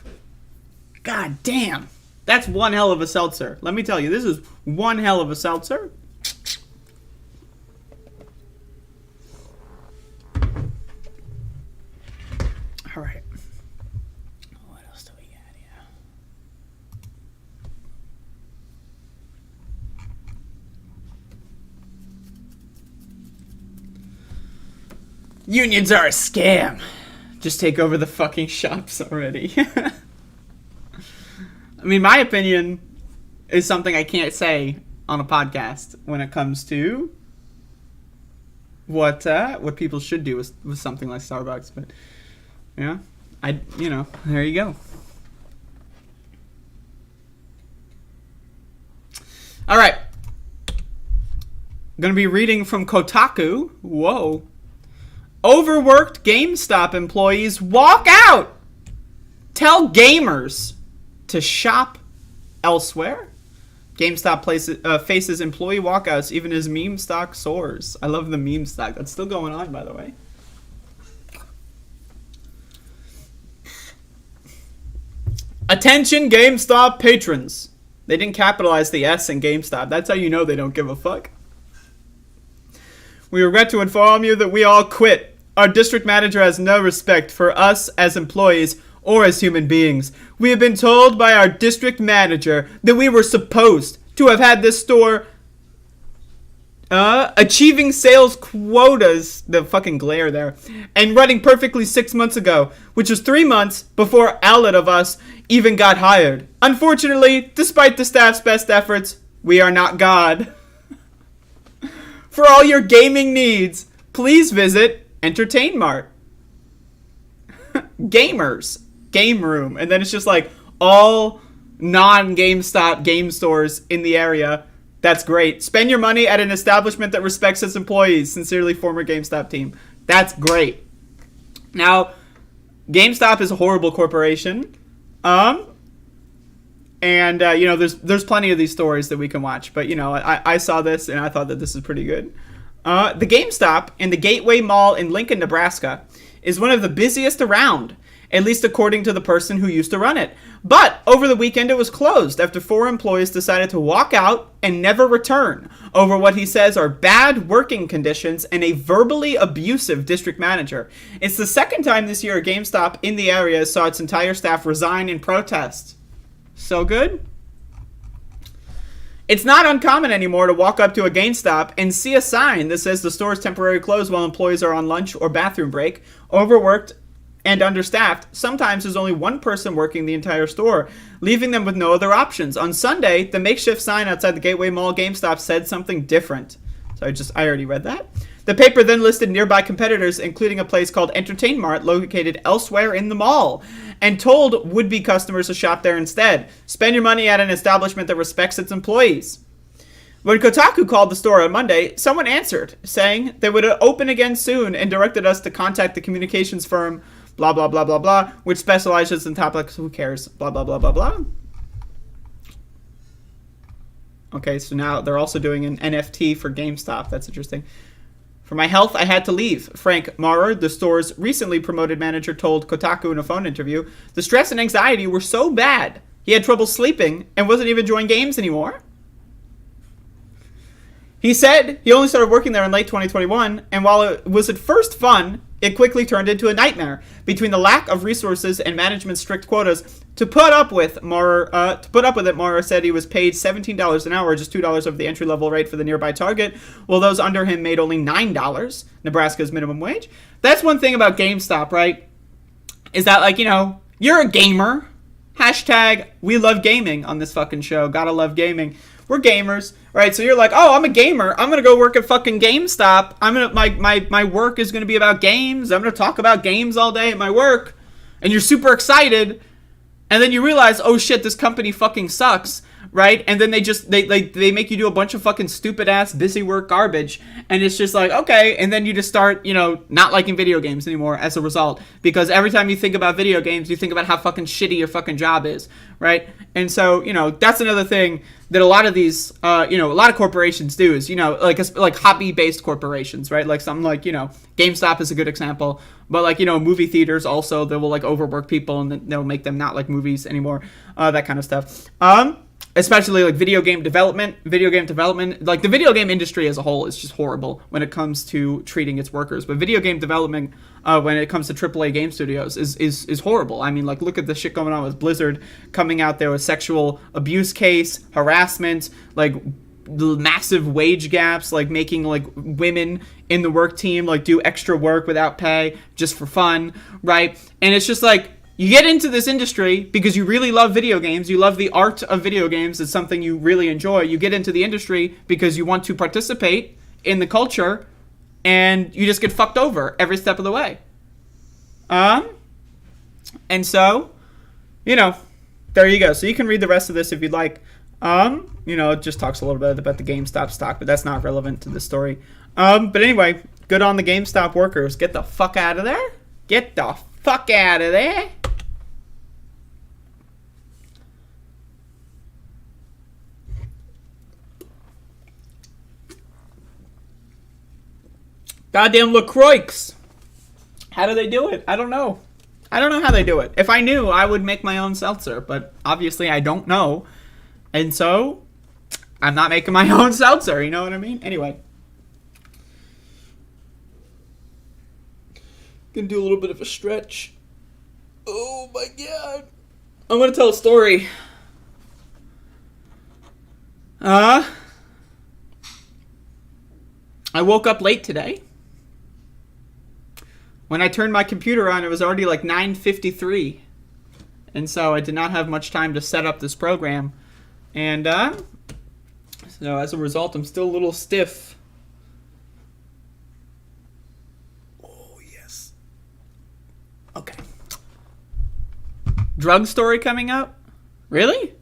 God damn. That's one hell of a seltzer. Let me tell you, this is one hell of a seltzer. All right. What else do we got here? Unions are a scam. Just take over the fucking shops already. I mean, my opinion is something I can't say on a podcast when it comes to what people should do with something like Starbucks. But yeah, there you go. All right. I'm going to be reading from Kotaku. Whoa. Overworked GameStop employees walk out. Tell gamers to shop elsewhere. GameStop faces employee walkouts even as meme stock soars. I love the meme stock. That's still going on, by the way. Attention GameStop patrons. They didn't capitalize the S in GameStop. That's how you know they don't give a fuck. We regret to inform you that we all quit. Our district manager has no respect for us as employees or as human beings. We have been told by our district manager that we were supposed to have had this store achieving sales quotas, the fucking glare there, and running perfectly 6 months ago, which was 3 months before outlet of us even got hired. Unfortunately, despite the staff's best efforts, we are not God. For all your gaming needs, please visit Entertain Mart. Gamers. Game room. And then it's just like all non-GameStop game stores in the area. That's great. Spend your money at an establishment that respects its employees. Sincerely, former GameStop team. That's great. Now, GameStop is a horrible corporation. There's plenty of these stories that we can watch. But, I saw this and I thought that this is pretty good. The GameStop in the Gateway Mall in Lincoln, Nebraska is one of the busiest around, at least according to the person who used to run it. But over the weekend it was closed after 4 employees decided to walk out and never return over what he says are bad working conditions and a verbally abusive district manager. It's the second time this year a GameStop in the area saw its entire staff resign in protest. So good? It's not uncommon anymore to walk up to a GameStop and see a sign that says the store is temporarily closed while employees are on lunch or bathroom break, overworked and understaffed. Sometimes there's only one person working the entire store, leaving them with no other options. On Sunday, the makeshift sign outside the Gateway Mall GameStop said something different. So I already read that. The paper then listed nearby competitors, including a place called Entertain Mart located elsewhere in the mall, and told would-be customers to shop there instead. Spend your money at an establishment that respects its employees. When Kotaku called the store on Monday, someone answered, saying they would open again soon and directed us to contact the communications firm, blah, blah, blah, blah, blah, which specializes in topics, who cares, blah, blah, blah, blah, blah. Okay, so now they're also doing an NFT for GameStop. That's interesting. For my health, I had to leave. Frank Maurer, the store's recently promoted manager, told Kotaku in a phone interview, the stress and anxiety were so bad, he had trouble sleeping and wasn't even enjoying games anymore. He said he only started working there in late 2021, and while it was at first fun, it quickly turned into a nightmare. Between the lack of resources and management's strict quotas, to put up with it, Maurer said he was paid $17 an hour, just $2 over the entry-level rate for the nearby Target, while those under him made only $9, Nebraska's minimum wage. That's one thing about GameStop, right? Is that, you're a gamer. Hashtag, we love gaming on this fucking show. Gotta love gaming. We're gamers, right? So you're like, oh, I'm a gamer. I'm gonna go work at fucking GameStop. My work is gonna be about games. I'm gonna talk about games all day at my work, and you're super excited, and then you realize, oh shit, this company fucking sucks, right? And then they make you do a bunch of fucking stupid ass busy work garbage, and it's just like, okay, and then you just start, not liking video games anymore as a result, because every time you think about video games, you think about how fucking shitty your fucking job is, right? And so, that's another thing that a lot of these, a lot of corporations do is, like hobby-based corporations, right? Like something like, GameStop is a good example, but movie theaters also, they will overwork people and they'll make them not like movies anymore, that kind of stuff. Especially video game development, like the video game industry as a whole is just horrible when it comes to treating its workers. But video game development, when it comes to AAA game studios, is horrible. I mean, look at the shit going on with Blizzard coming out there with sexual abuse case, harassment, the massive wage gaps, like making like women in the work team like do extra work without pay just for fun, right? And it's just like, you get into this industry because you really love video games. You love the art of video games. It's something you really enjoy. You get into the industry because you want to participate in the culture, and you just get fucked over every step of the way. And so, you know, there you go. So you can read the rest of this if you'd like. You know, it just talks a little bit about the GameStop stock, but that's not relevant to the story. But anyway, good on the GameStop workers. Get the fuck out of there. Get the fuck out of there. Goddamn LaCroix. How do they do it? I don't know. I don't know how they do it. If I knew, I would make my own seltzer, but obviously I don't know. And so, I'm not making my own seltzer, you know what I mean? Anyway. Gonna do a little bit of a stretch. Oh my god. I'm gonna tell a story. I woke up late today. When I turned my computer on, it was already like 9:53. And so I did not have much time to set up this program. And so as a result, I'm still a little stiff. Oh, yes. Okay. Drug story coming up? Really?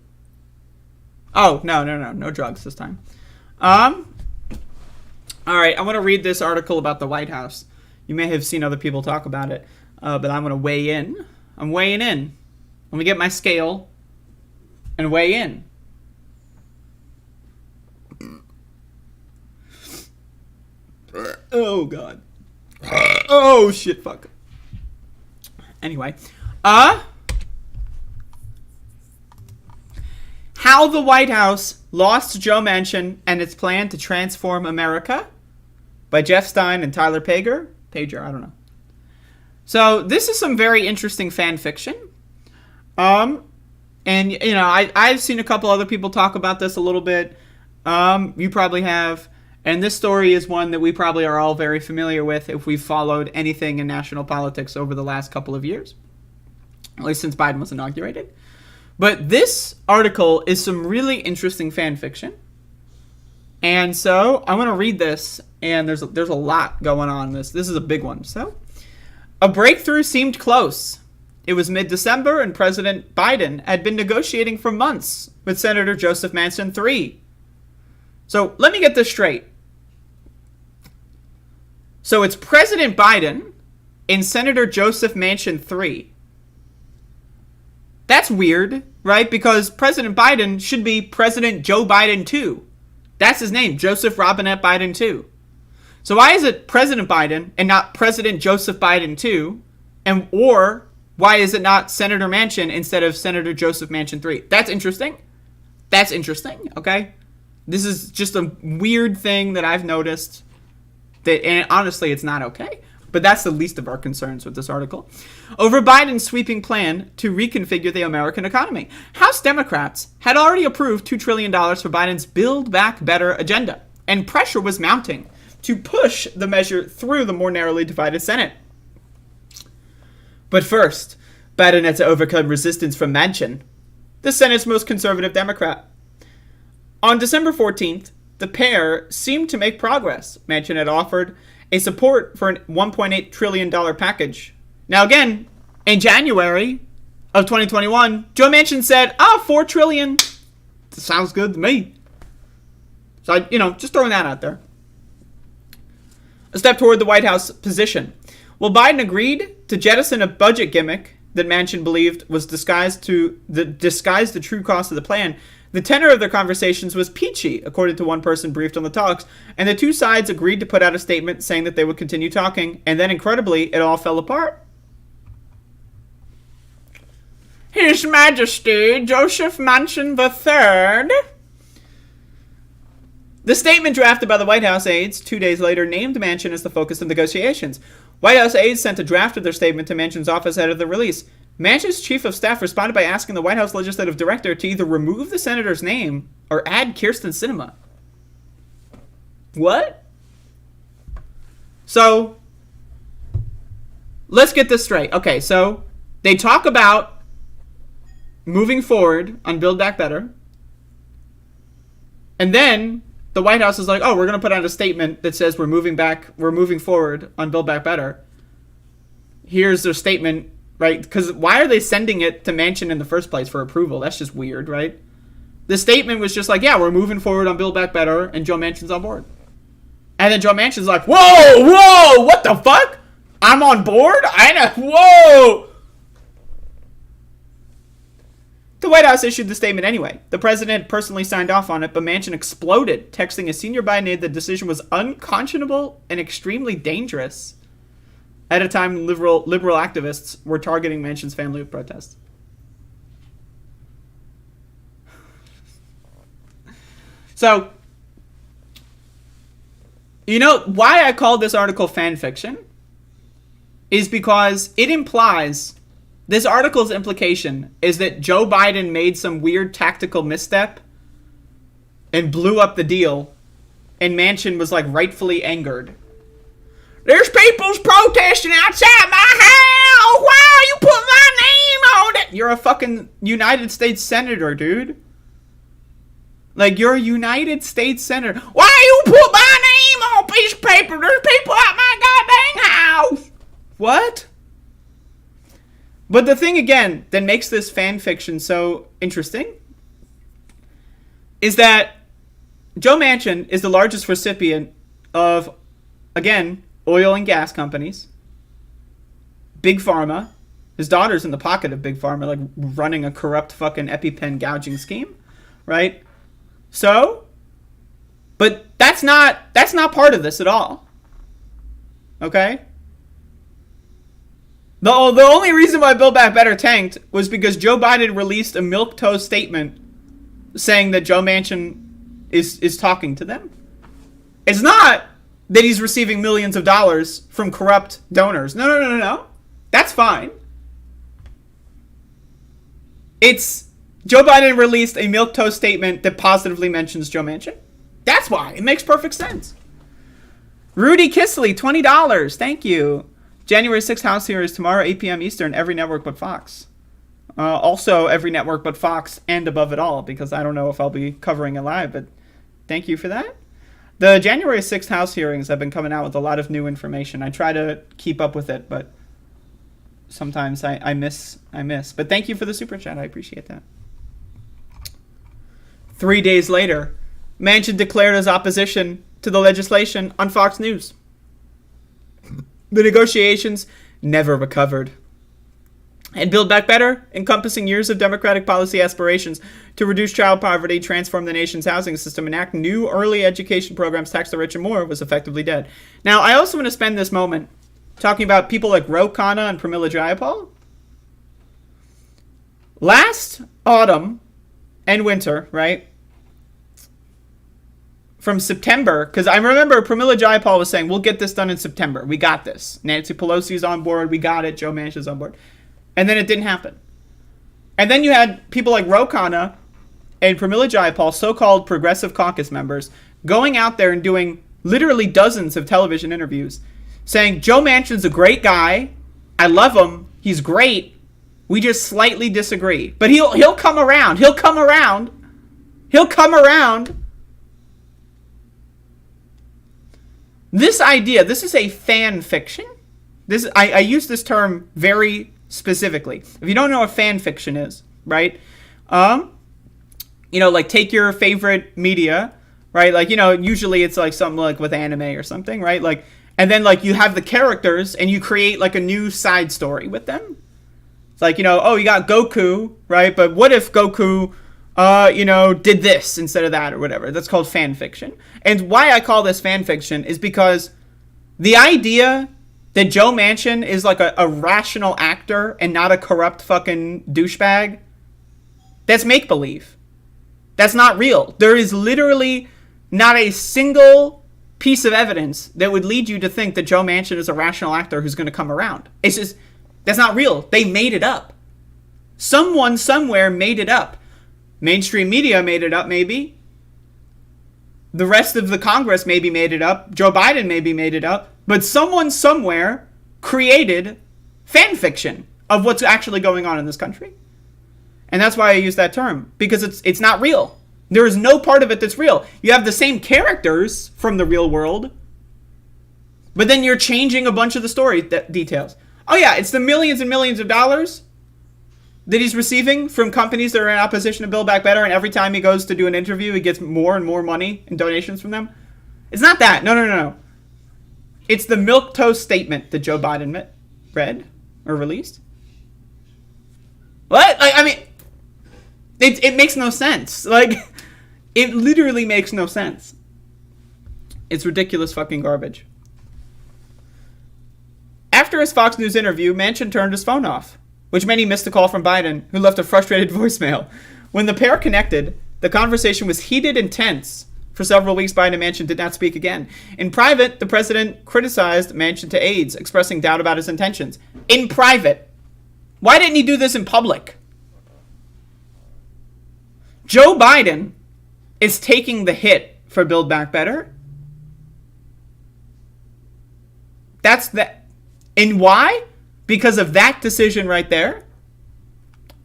Oh, no drugs this time. All right, I want to read this article about the White House. You may have seen other people talk about it, but I'm going to weigh in. I'm weighing in. Let me get my scale and weigh in. Oh, God. Oh, shit, fuck. Anyway. How the White House Lost Joe Manchin and Its Plan to Transform America by Jeff Stein and Tyler Pager, I don't know. So this is some very interesting fan fiction. And, you know, I've seen a couple other people talk about this a little bit. You probably have. And this story is one that we probably are all very familiar with if we've followed anything in national politics over the last couple of years. At least since Biden was inaugurated. But this article is some really interesting fan fiction. And so I'm going to read this, and there's a lot going on in this. This is a big one. So, a breakthrough seemed close. It was mid-December, and President Biden had been negotiating for months with Senator Joseph Manchin III. So, let me get this straight. So, it's President Biden and Senator Joseph Manchin III. That's weird, right? Because President Biden should be President Joe Biden II. That's his name, Joseph Robinette Biden II. So why is it President Biden and not President Joseph Biden II? Or why is it not Senator Manchin instead of Senator Joseph Manchin III? That's interesting. That's interesting, okay? This is just a weird thing that I've noticed. And honestly, it's not okay. But that's the least of our concerns with this article. Over Biden's sweeping plan to reconfigure the American economy. House Democrats had already approved $2 trillion for Biden's Build Back Better agenda, and pressure was mounting to push the measure through the more narrowly divided Senate. But first, Biden had to overcome resistance from Manchin, the Senate's most conservative Democrat. On December 14th, the pair seemed to make progress. Manchin had offered a support for a $1.8 trillion package. Now again, in January of 2021, Joe Manchin said, $4 trillion. Sounds good to me. So, just throwing that out there. A step toward the White House position. Well, Biden agreed to jettison a budget gimmick that Manchin believed was disguised the true cost of the plan. The tenor of their conversations was peachy, according to one person briefed on the talks, and the two sides agreed to put out a statement saying that they would continue talking, and then, incredibly, it all fell apart. His Majesty Joseph Manchin III. The statement drafted by the White House aides 2 days later named Manchin as the focus of negotiations. White House aides sent a draft of their statement to Manchin's office ahead of the release. Manchin's chief of staff responded by asking the White House legislative director to either remove the senator's name or add Kyrsten Sinema. What? So, let's get this straight. Okay, so they talk about moving forward on Build Back Better. And then the White House is like, oh, we're going to put out a statement that says we're moving forward on Build Back Better. Here's their statement, right? Because why are they sending it to Manchin in the first place for approval? That's just weird, right? The statement was just like, yeah, we're moving forward on Build Back Better, and Joe Manchin's on board. And then Joe Manchin's like, whoa, what the fuck? I'm on board? Whoa! The White House issued the statement anyway. The president personally signed off on it, but Manchin exploded, texting a senior Biden aide the decision was unconscionable and extremely dangerous at a time liberal activists were targeting Manchin's family with protests. So, you know why I called this article fan fiction? Is because it implies, this article's implication is that Joe Biden made some weird tactical misstep and blew up the deal, and Manchin was like rightfully angered. There's people's protesting outside my house! Why you put my name on it? You're a fucking United States Senator, dude. Like, you're a United States Senator. Why you put my name on a piece of paper? There's people at my goddamn house! What? But the thing, again, that makes this fan fiction so interesting is that Joe Manchin is the largest recipient of, again, oil and gas companies, Big Pharma. His daughter's in the pocket of Big Pharma, like running a corrupt fucking EpiPen gouging scheme, right? So, but that's not part of this at all. Okay? The only reason why Build Back Better tanked was because Joe Biden released a milquetoast statement saying that Joe Manchin is talking to them. It's not that he's receiving millions of dollars from corrupt donors. No. That's fine. It's Joe Biden released a milquetoast statement that positively mentions Joe Manchin. That's why. It makes perfect sense. Rudy Kisley, $20. Thank you. January 6th House hearings tomorrow, 8 p.m. Eastern, every network but Fox. Also, every network but Fox and Above It All, because I don't know if I'll be covering it live, but thank you for that. The January 6th House hearings have been coming out with a lot of new information. I try to keep up with it, but sometimes I miss. But thank you for the super chat. I appreciate that. 3 days later, Manchin declared his opposition to the legislation on Fox News. The negotiations never recovered. And Build Back Better, encompassing years of Democratic policy aspirations to reduce child poverty, transform the nation's housing system, enact new early education programs, tax the rich and more, was effectively dead. Now, I also want to spend this moment talking about people like Ro Khanna and Pramila Jayapal. Last autumn and winter, right? From September, because I remember Pramila Jayapal was saying, we'll get this done in September. We got this. Nancy Pelosi's on board. We got it. Joe Manchin's on board. And then it didn't happen. And then you had people like Ro Khanna and Pramila Jayapal, so-called progressive caucus members, going out there and doing literally dozens of television interviews saying, Joe Manchin's a great guy. I love him. He's great. We just slightly disagree. But he'll come around. He'll come around. He'll come around. This idea, this is a fan fiction. I use this term very specifically. If you don't know what fan fiction is, right? Like take your favorite media, right? Like, usually it's like something like with anime or something, right? Like, and then like you have the characters and you create like a new side story with them. It's like, you got Goku, right? But what if Goku did this instead of that or whatever. That's called fan fiction. And why I call this fan fiction is because the idea that Joe Manchin is like a rational actor and not a corrupt fucking douchebag, that's make-believe. That's not real. There is literally not a single piece of evidence that would lead you to think that Joe Manchin is a rational actor who's going to come around. It's just, that's not real. They made it up. Someone somewhere made it up. Mainstream media made it up, maybe. The rest of the Congress maybe made it up. Joe Biden maybe made it up. But someone somewhere created fan fiction of what's actually going on in this country. And that's why I use that term. Because it's not real. There is no part of it that's real. You have the same characters from the real world. But then you're changing a bunch of the story details. Oh yeah, it's the millions and millions of dollars that he's receiving from companies that are in opposition to Build Back Better, and every time he goes to do an interview, he gets more and more money and donations from them. It's not that. No. It's the milquetoast statement that Joe Biden read or released. What? Like, I mean, it makes no sense. Like, it literally makes no sense. It's ridiculous fucking garbage. After his Fox News interview, Manchin turned his phone off, which many missed a call from Biden, who left a frustrated voicemail. When the pair connected, the conversation was heated and tense. For several weeks, Biden and Manchin did not speak again. In private, the president criticized Manchin to aides, expressing doubt about his intentions. In private. Why didn't he do this in public? Joe Biden is taking the hit for Build Back Better. And why? Because of that decision right there.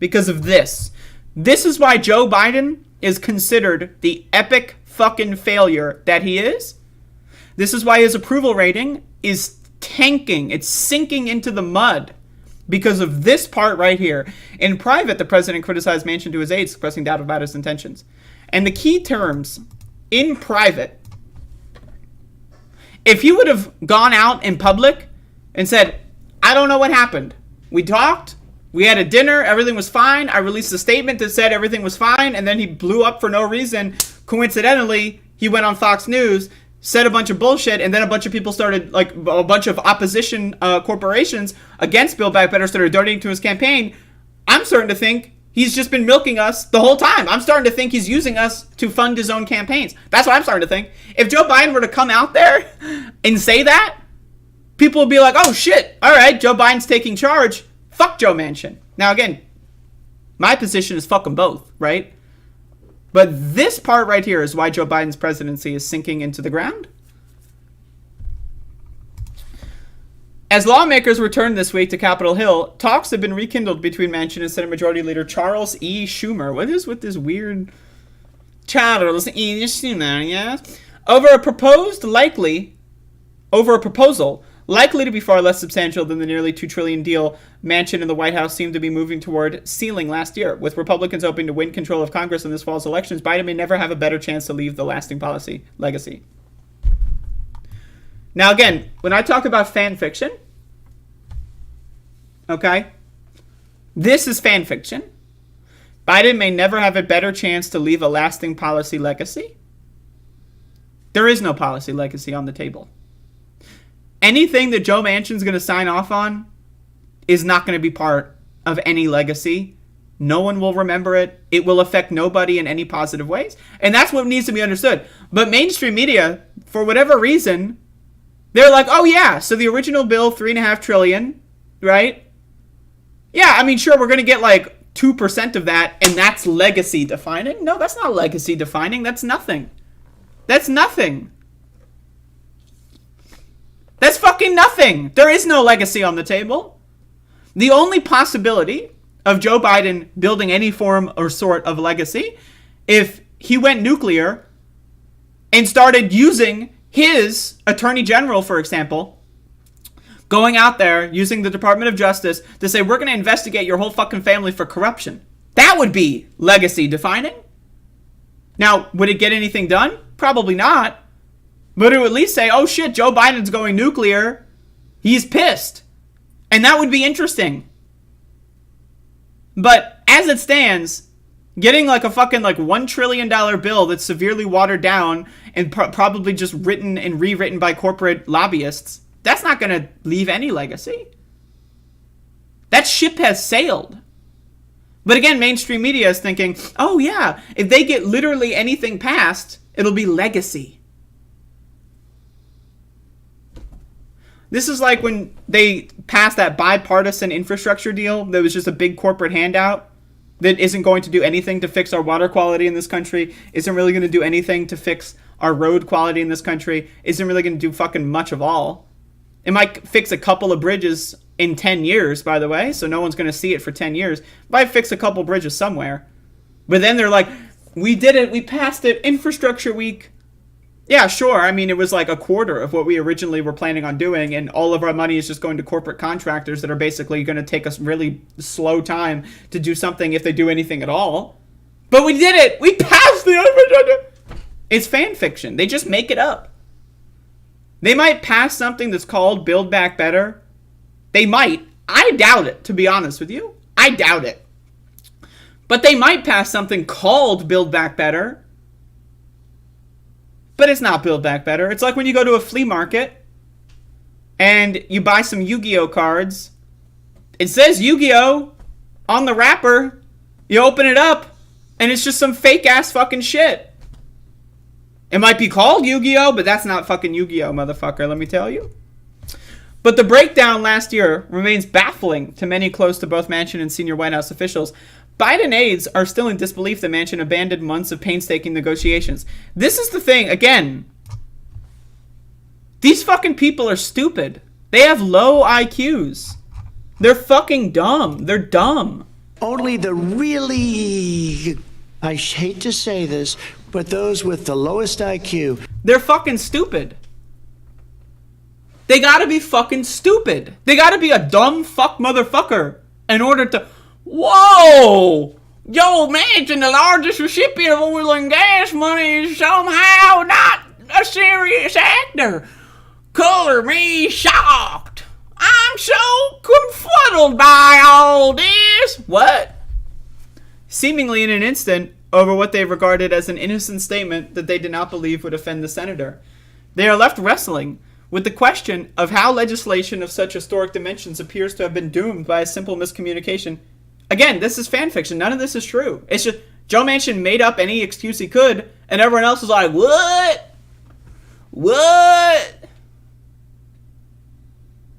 Because of this. This is why Joe Biden is considered the epic fucking failure that he is. This is why his approval rating is tanking. It's sinking into the mud. Because of this part right here. In private, the president criticized Manchin to his aides, expressing doubt about his intentions. And the key terms, in private, if he would have gone out in public and said, I don't know what happened. We talked. We had a dinner. Everything was fine. I released a statement that said everything was fine. And then he blew up for no reason. Coincidentally, he went on Fox News, said a bunch of bullshit. And then a bunch of people started, like a bunch of opposition corporations against Build Back Better started donating to his campaign. I'm starting to think he's just been milking us the whole time. I'm starting to think he's using us to fund his own campaigns. That's what I'm starting to think. If Joe Biden were to come out there and say that, people would be like, oh shit, all right, Joe Biden's taking charge. Fuck Joe Manchin. Now again, my position is fuck them both, right? But this part right here is why Joe Biden's presidency is sinking into the ground. As lawmakers returned this week to Capitol Hill, talks have been rekindled between Manchin and Senate Majority Leader Charles E. Schumer. What is with this weird Charles E. Schumer, yes? Over a proposal likely to be far less substantial than the nearly $2 trillion deal Manchin and the White House seemed to be moving toward sealing last year. With Republicans hoping to win control of Congress in this fall's elections, Biden may never have a better chance to leave the lasting policy legacy. Now again, when I talk about fan fiction, okay, this is fan fiction. Biden may never have a better chance to leave a lasting policy legacy. There is no policy legacy on the table. Anything that Joe Manchin's going to sign off on is not going to be part of any legacy. No one will remember it. It will affect nobody in any positive ways. And that's what needs to be understood. But mainstream media, for whatever reason, they're like, oh yeah, so the original bill, $3.5 trillion, right? Yeah, I mean, sure, we're going to get like 2% of that, and that's legacy defining. No, that's not legacy defining. That's nothing. That's nothing. That's fucking nothing. There is no legacy on the table. The only possibility of Joe Biden building any form or sort of legacy, if he went nuclear and started using his attorney general, for example, going out there using the Department of Justice to say, we're going to investigate your whole fucking family for corruption. That would be legacy defining. Now, would it get anything done? Probably not. But it would at least say, oh shit, Joe Biden's going nuclear. He's pissed. And that would be interesting. But as it stands, getting like a fucking like $1 trillion bill that's severely watered down and probably just written and rewritten by corporate lobbyists, that's not going to leave any legacy. That ship has sailed. But again, mainstream media is thinking, oh yeah, if they get literally anything passed, it'll be legacy. This is like when they passed that bipartisan infrastructure deal that was just a big corporate handout that isn't going to do anything to fix our water quality in this country, isn't really going to do anything to fix our road quality in this country isn't really going to do fucking much of all. It might fix a couple of bridges in 10 years, by the way, so no one's going to see it for 10 years. Might fix a couple bridges somewhere. But then they're like, we did it, we passed it, infrastructure week. Yeah, sure. I mean, it was like a quarter of what we originally were planning on doing, and all of our money is just going to corporate contractors that are basically going to take us really slow time to do something if they do anything at all. But we did it! We passed the... It's fan fiction. They just make it up. They might pass something that's called Build Back Better. They might. I doubt it, to be honest with you. I doubt it. But they might pass something called Build Back Better. But it's not Build Back Better. It's like when you go to a flea market and you buy some Yu-Gi-Oh cards. It says Yu-Gi-Oh on the wrapper. You open it up and it's just some fake ass fucking shit. It might be called Yu-Gi-Oh, but that's not fucking Yu-Gi-Oh, motherfucker, let me tell you. But the breakdown last year remains baffling to many close to both Manchin and senior White House officials. Biden aides are still in disbelief that Manchin abandoned months of painstaking negotiations. This is the thing, again. These fucking people are stupid. They have low IQs. They're fucking dumb. They're dumb. Only the really, I hate to say this, but those with the lowest IQ. They're fucking stupid. They gotta be fucking stupid. They gotta be a dumb fuck motherfucker in order to... Whoa! Joe Manchin, the largest recipient of oil and gas money, is somehow not a serious actor. Color me shocked. I'm so confuddled by all this. What? Seemingly in an instant, over what they regarded as an innocent statement that they did not believe would offend the senator. They are left wrestling with the question of how legislation of such historic dimensions appears to have been doomed by a simple miscommunication. Again, this is fan fiction. None of this is true. It's just Joe Manchin made up any excuse he could, and everyone else was like, what? What?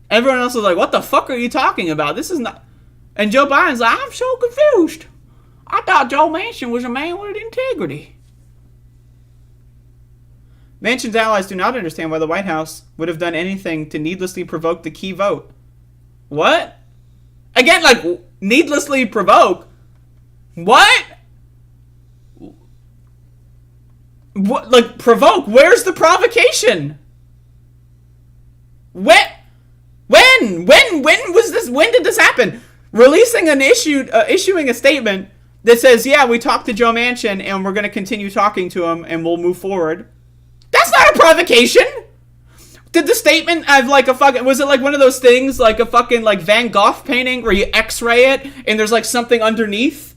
Everyone else was like, what the fuck are you talking about? This is not... And Joe Biden's like, I'm so confused. I thought Joe Manchin was a man with integrity. Manchin's allies do not understand why the White House would have done anything to needlessly provoke the key vote. What? Again, like, needlessly provoke? What? What? Like, provoke? Where's the provocation? When was this? When did this happen? Releasing issuing a statement that says, yeah, we talked to Joe Manchin and we're going to continue talking to him and we'll move forward. That's not a provocation. Did the statement have like a fucking, was it like one of those things, like a fucking like Van Gogh painting where you x-ray it and there's like something underneath?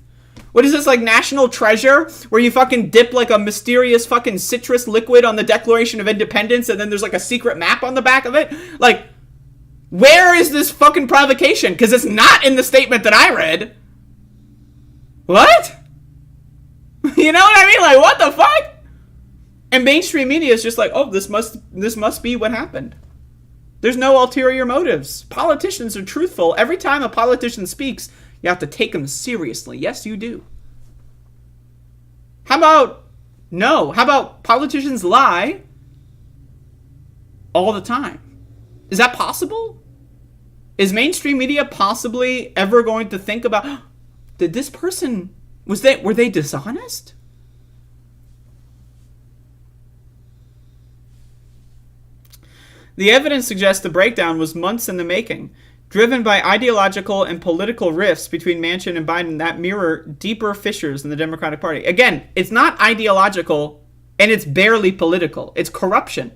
What is this, like National Treasure, where you fucking dip like a mysterious fucking citrus liquid on the Declaration of Independence and then there's like a secret map on the back of it? Like, where is this fucking provocation? Because it's not in the statement that I read. What? You know what I mean? Like, what the fuck? And mainstream media is just like, oh, this must be what happened. There's no ulterior motives. Politicians are truthful. Every time a politician speaks, you have to take them seriously. Yes, you do. How about politicians lie all the time? Is that possible? Is mainstream media possibly ever going to think about, did this person, were they dishonest? The evidence suggests the breakdown was months in the making, driven by ideological and political rifts between Manchin and Biden that mirror deeper fissures in the Democratic Party. Again, it's not ideological, and it's barely political. It's corruption.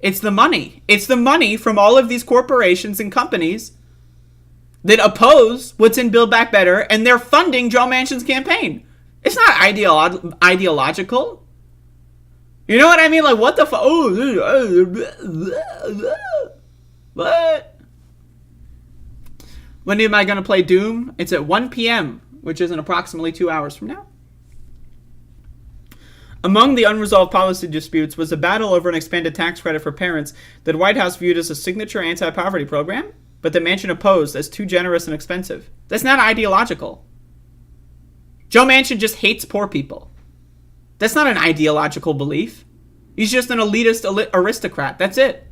It's the money. It's the money from all of these corporations and companies that oppose what's in Build Back Better, and they're funding Joe Manchin's campaign. It's not ideological. You know what I mean? Like, what the fuck? What? When am I going to play Doom? It's at 1 p.m., which is in approximately 2 hours from now. Among the unresolved policy disputes was a battle over an expanded tax credit for parents that the White House viewed as a signature anti-poverty program, but that Manchin opposed as too generous and expensive. That's not ideological. Joe Manchin just hates poor people. That's not an ideological belief. He's just an elitist aristocrat. That's it.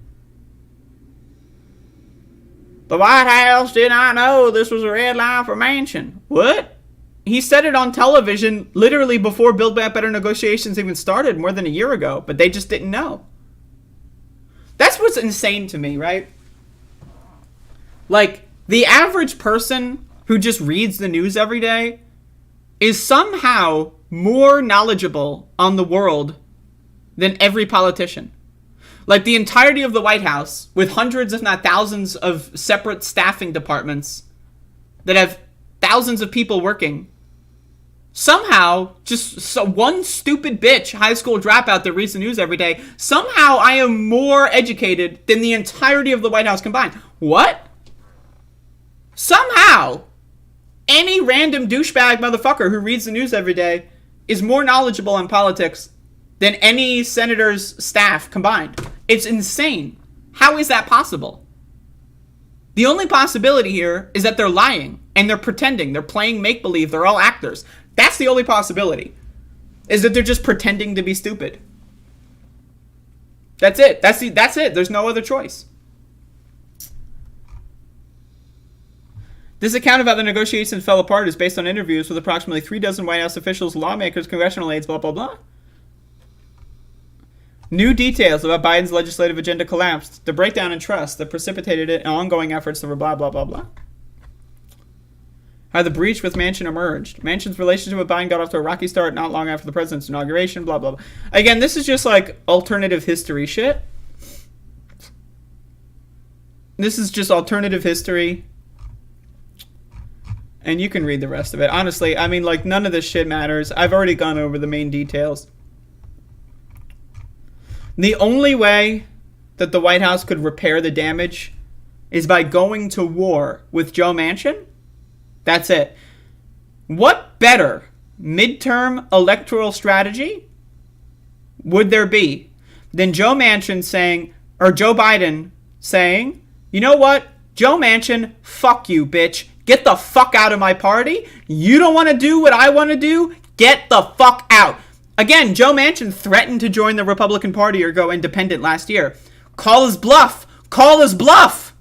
The White House did not know this was a red line for Manchin. What? He said it on television literally before Build Back Better negotiations even started more than a year ago, but they just didn't know. That's what's insane to me, right? Like, the average person who just reads the news every day is somehow more knowledgeable on the world than every politician. Like, the entirety of the White House, with hundreds if not thousands of separate staffing departments that have thousands of people working, somehow, just one stupid bitch high school dropout that reads the news every day, somehow I am more educated than the entirety of the White House combined. What? Somehow, any random douchebag motherfucker who reads the news every day is more knowledgeable on politics than any senator's staff combined. It's insane. How is that possible? The only possibility here is that they're lying and they're pretending. They're playing make-believe. They're all actors. That's the only possibility, is that they're just pretending to be stupid. That's it. That's it. There's no other choice. This account of how the negotiations fell apart is based on interviews with approximately 36 White House officials, lawmakers, congressional aides, blah, blah, blah. New details about Biden's legislative agenda collapsed. The breakdown in trust that precipitated it and ongoing efforts to blah, blah, blah, blah. How the breach with Manchin emerged. Manchin's relationship with Biden got off to a rocky start not long after the president's inauguration, blah, blah, blah. Again, this is just like alternative history shit. This is just alternative history. And you can read the rest of it. Honestly, I mean, like, none of this shit matters. I've already gone over the main details. The only way that the White House could repair the damage is by going to war with Joe Manchin. That's it. What better midterm electoral strategy would there be than Joe Manchin saying, or Joe Biden saying, you know what, Joe Manchin, fuck you, bitch. Get the fuck out of my party. You don't want to do what I want to do? Get the fuck out. Again, Joe Manchin threatened to join the Republican Party or go independent last year. Call his bluff. Call his bluff.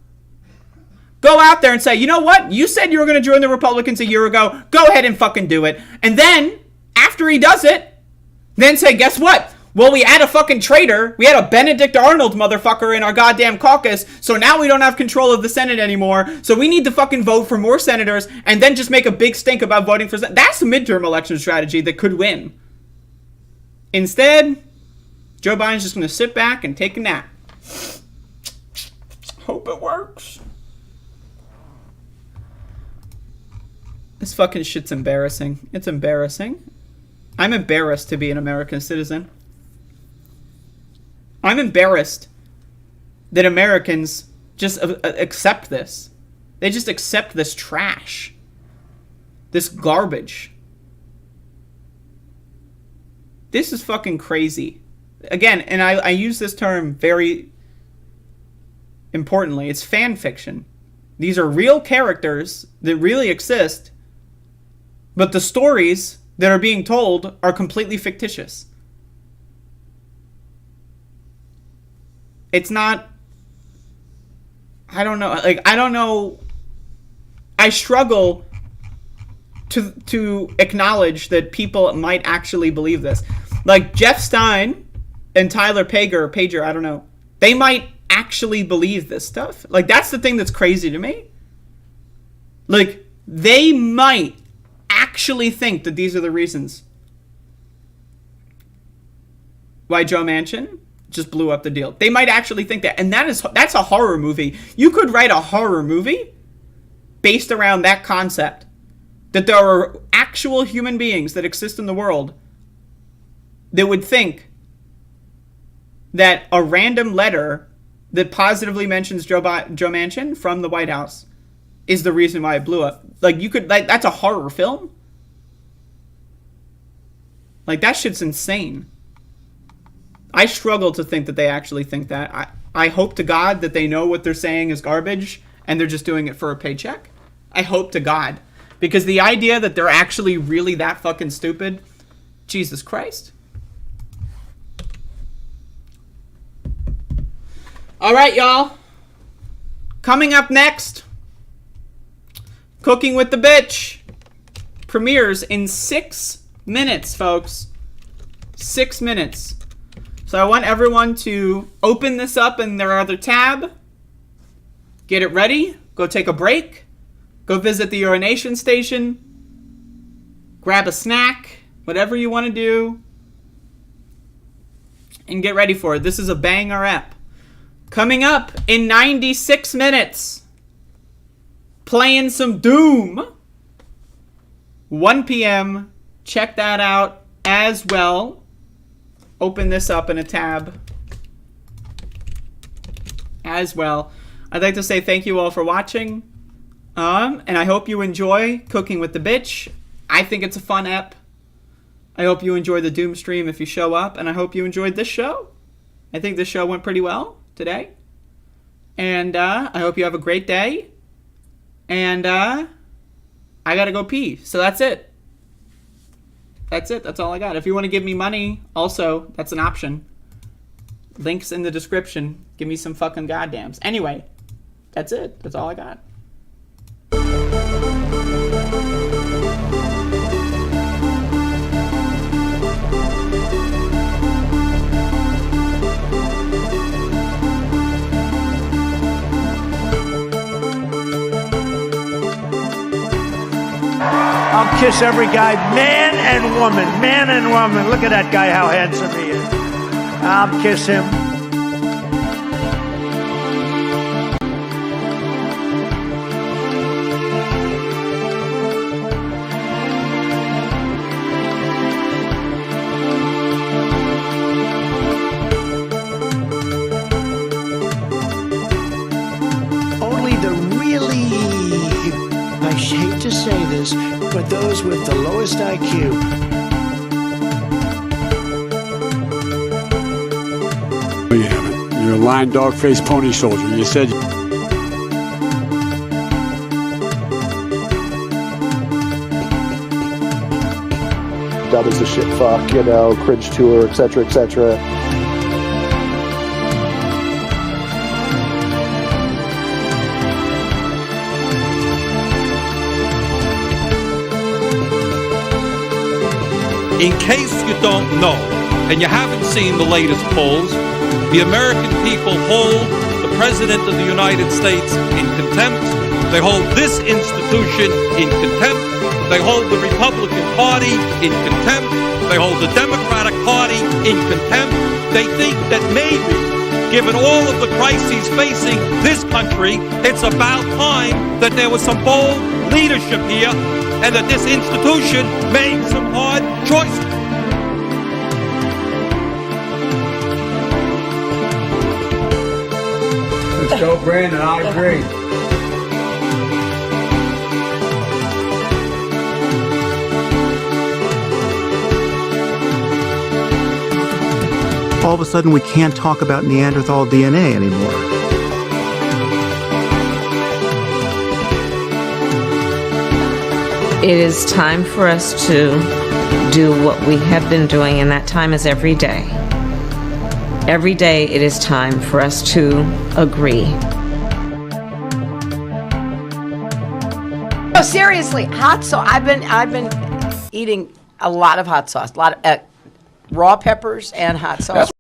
Go out there and say, you know what? You said you were going to join the Republicans a year ago. Go ahead and fucking do it. And then, after he does it, then say, guess what? Well, we had a fucking traitor. We had a Benedict Arnold motherfucker in our goddamn caucus. So now we don't have control of the Senate anymore. So we need to fucking vote for more senators and then just make a big stink about voting for Senate. That's a midterm election strategy that could win. Instead, Joe Biden's just going to sit back and take a nap. Hope it works. This fucking shit's embarrassing. It's embarrassing. I'm embarrassed to be an American citizen. I'm embarrassed that Americans just accept this. They just accept this trash. This garbage. This is fucking crazy. Again, and I use this term very importantly. It's fan fiction. These are real characters that really exist, but the stories that are being told are completely fictitious. It's not... I don't know. Like, I don't know. I struggle to acknowledge that people might actually believe this. Like, Jeff Stein and Tyler Pager, I don't know. They might actually believe this stuff. Like, that's the thing that's crazy to me. Like, they might actually think that these are the reasons why Joe Manchin just blew up the deal. They might actually think that. And that's a horror movie. You could write a horror movie based around that concept. That there are actual human beings that exist in the world that would think that a random letter that positively mentions Joe Manchin from the White House is the reason why it blew up. Like, you could, like, that's a horror film. Like, that shit's insane. I struggle to think that they actually think that. I hope to God that they know what they're saying is garbage and they're just doing it for a paycheck. I hope to God. Because the idea that they're actually really that fucking stupid, Jesus Christ. All right, y'all. Coming up next, Cooking with the Bitch premieres in 6 minutes, folks. 6 minutes. So I want everyone to open this up in their other tab. Get it ready. Go take a break. Go visit the urination station. Grab a snack. Whatever you want to do. And get ready for it. This is a banger ep. Coming up in 96 minutes. Playing some Doom. 1 p.m. Check that out as well. Open this up in a tab as well. I'd like to say thank you all for watching. And I hope you enjoy Cooking with the Bitch. I think it's a fun ep. I hope you enjoy the Doom stream if you show up. And I hope you enjoyed this show. I think this show went pretty well today. And I hope you have a great day. And I gotta go pee. So that's it. That's it. That's all I got. If you want to give me money, also, that's an option. Links in the description. Give me some fucking goddams. Anyway, that's it. That's all I got. I'll kiss every guy, man and woman, man and woman. Look at that guy, how handsome he is. I'll kiss him. Only the really, I hate to say this, but those with the lowest IQ. Oh, you haven't. You're a lying dog-faced pony soldier. You said... Dub is a shit fuck, you know, cringe tour, etc., etc. In case you don't know, and you haven't seen the latest polls, the American people hold the President of the United States in contempt. They hold this institution in contempt. They hold the Republican Party in contempt. They hold the Democratic Party in contempt. They think that maybe, given all of the crises facing this country, it's about time that there was some bold leadership here and that this institution made some hard choices. Let's go, Brandon. I agree. All of a sudden, we can't talk about Neanderthal DNA anymore. It is time for us to do what we have been doing, and that time is every day. Every day it is time for us to agree. No, seriously, hot sauce. I've been eating a lot of hot sauce, a lot of raw peppers and hot sauce.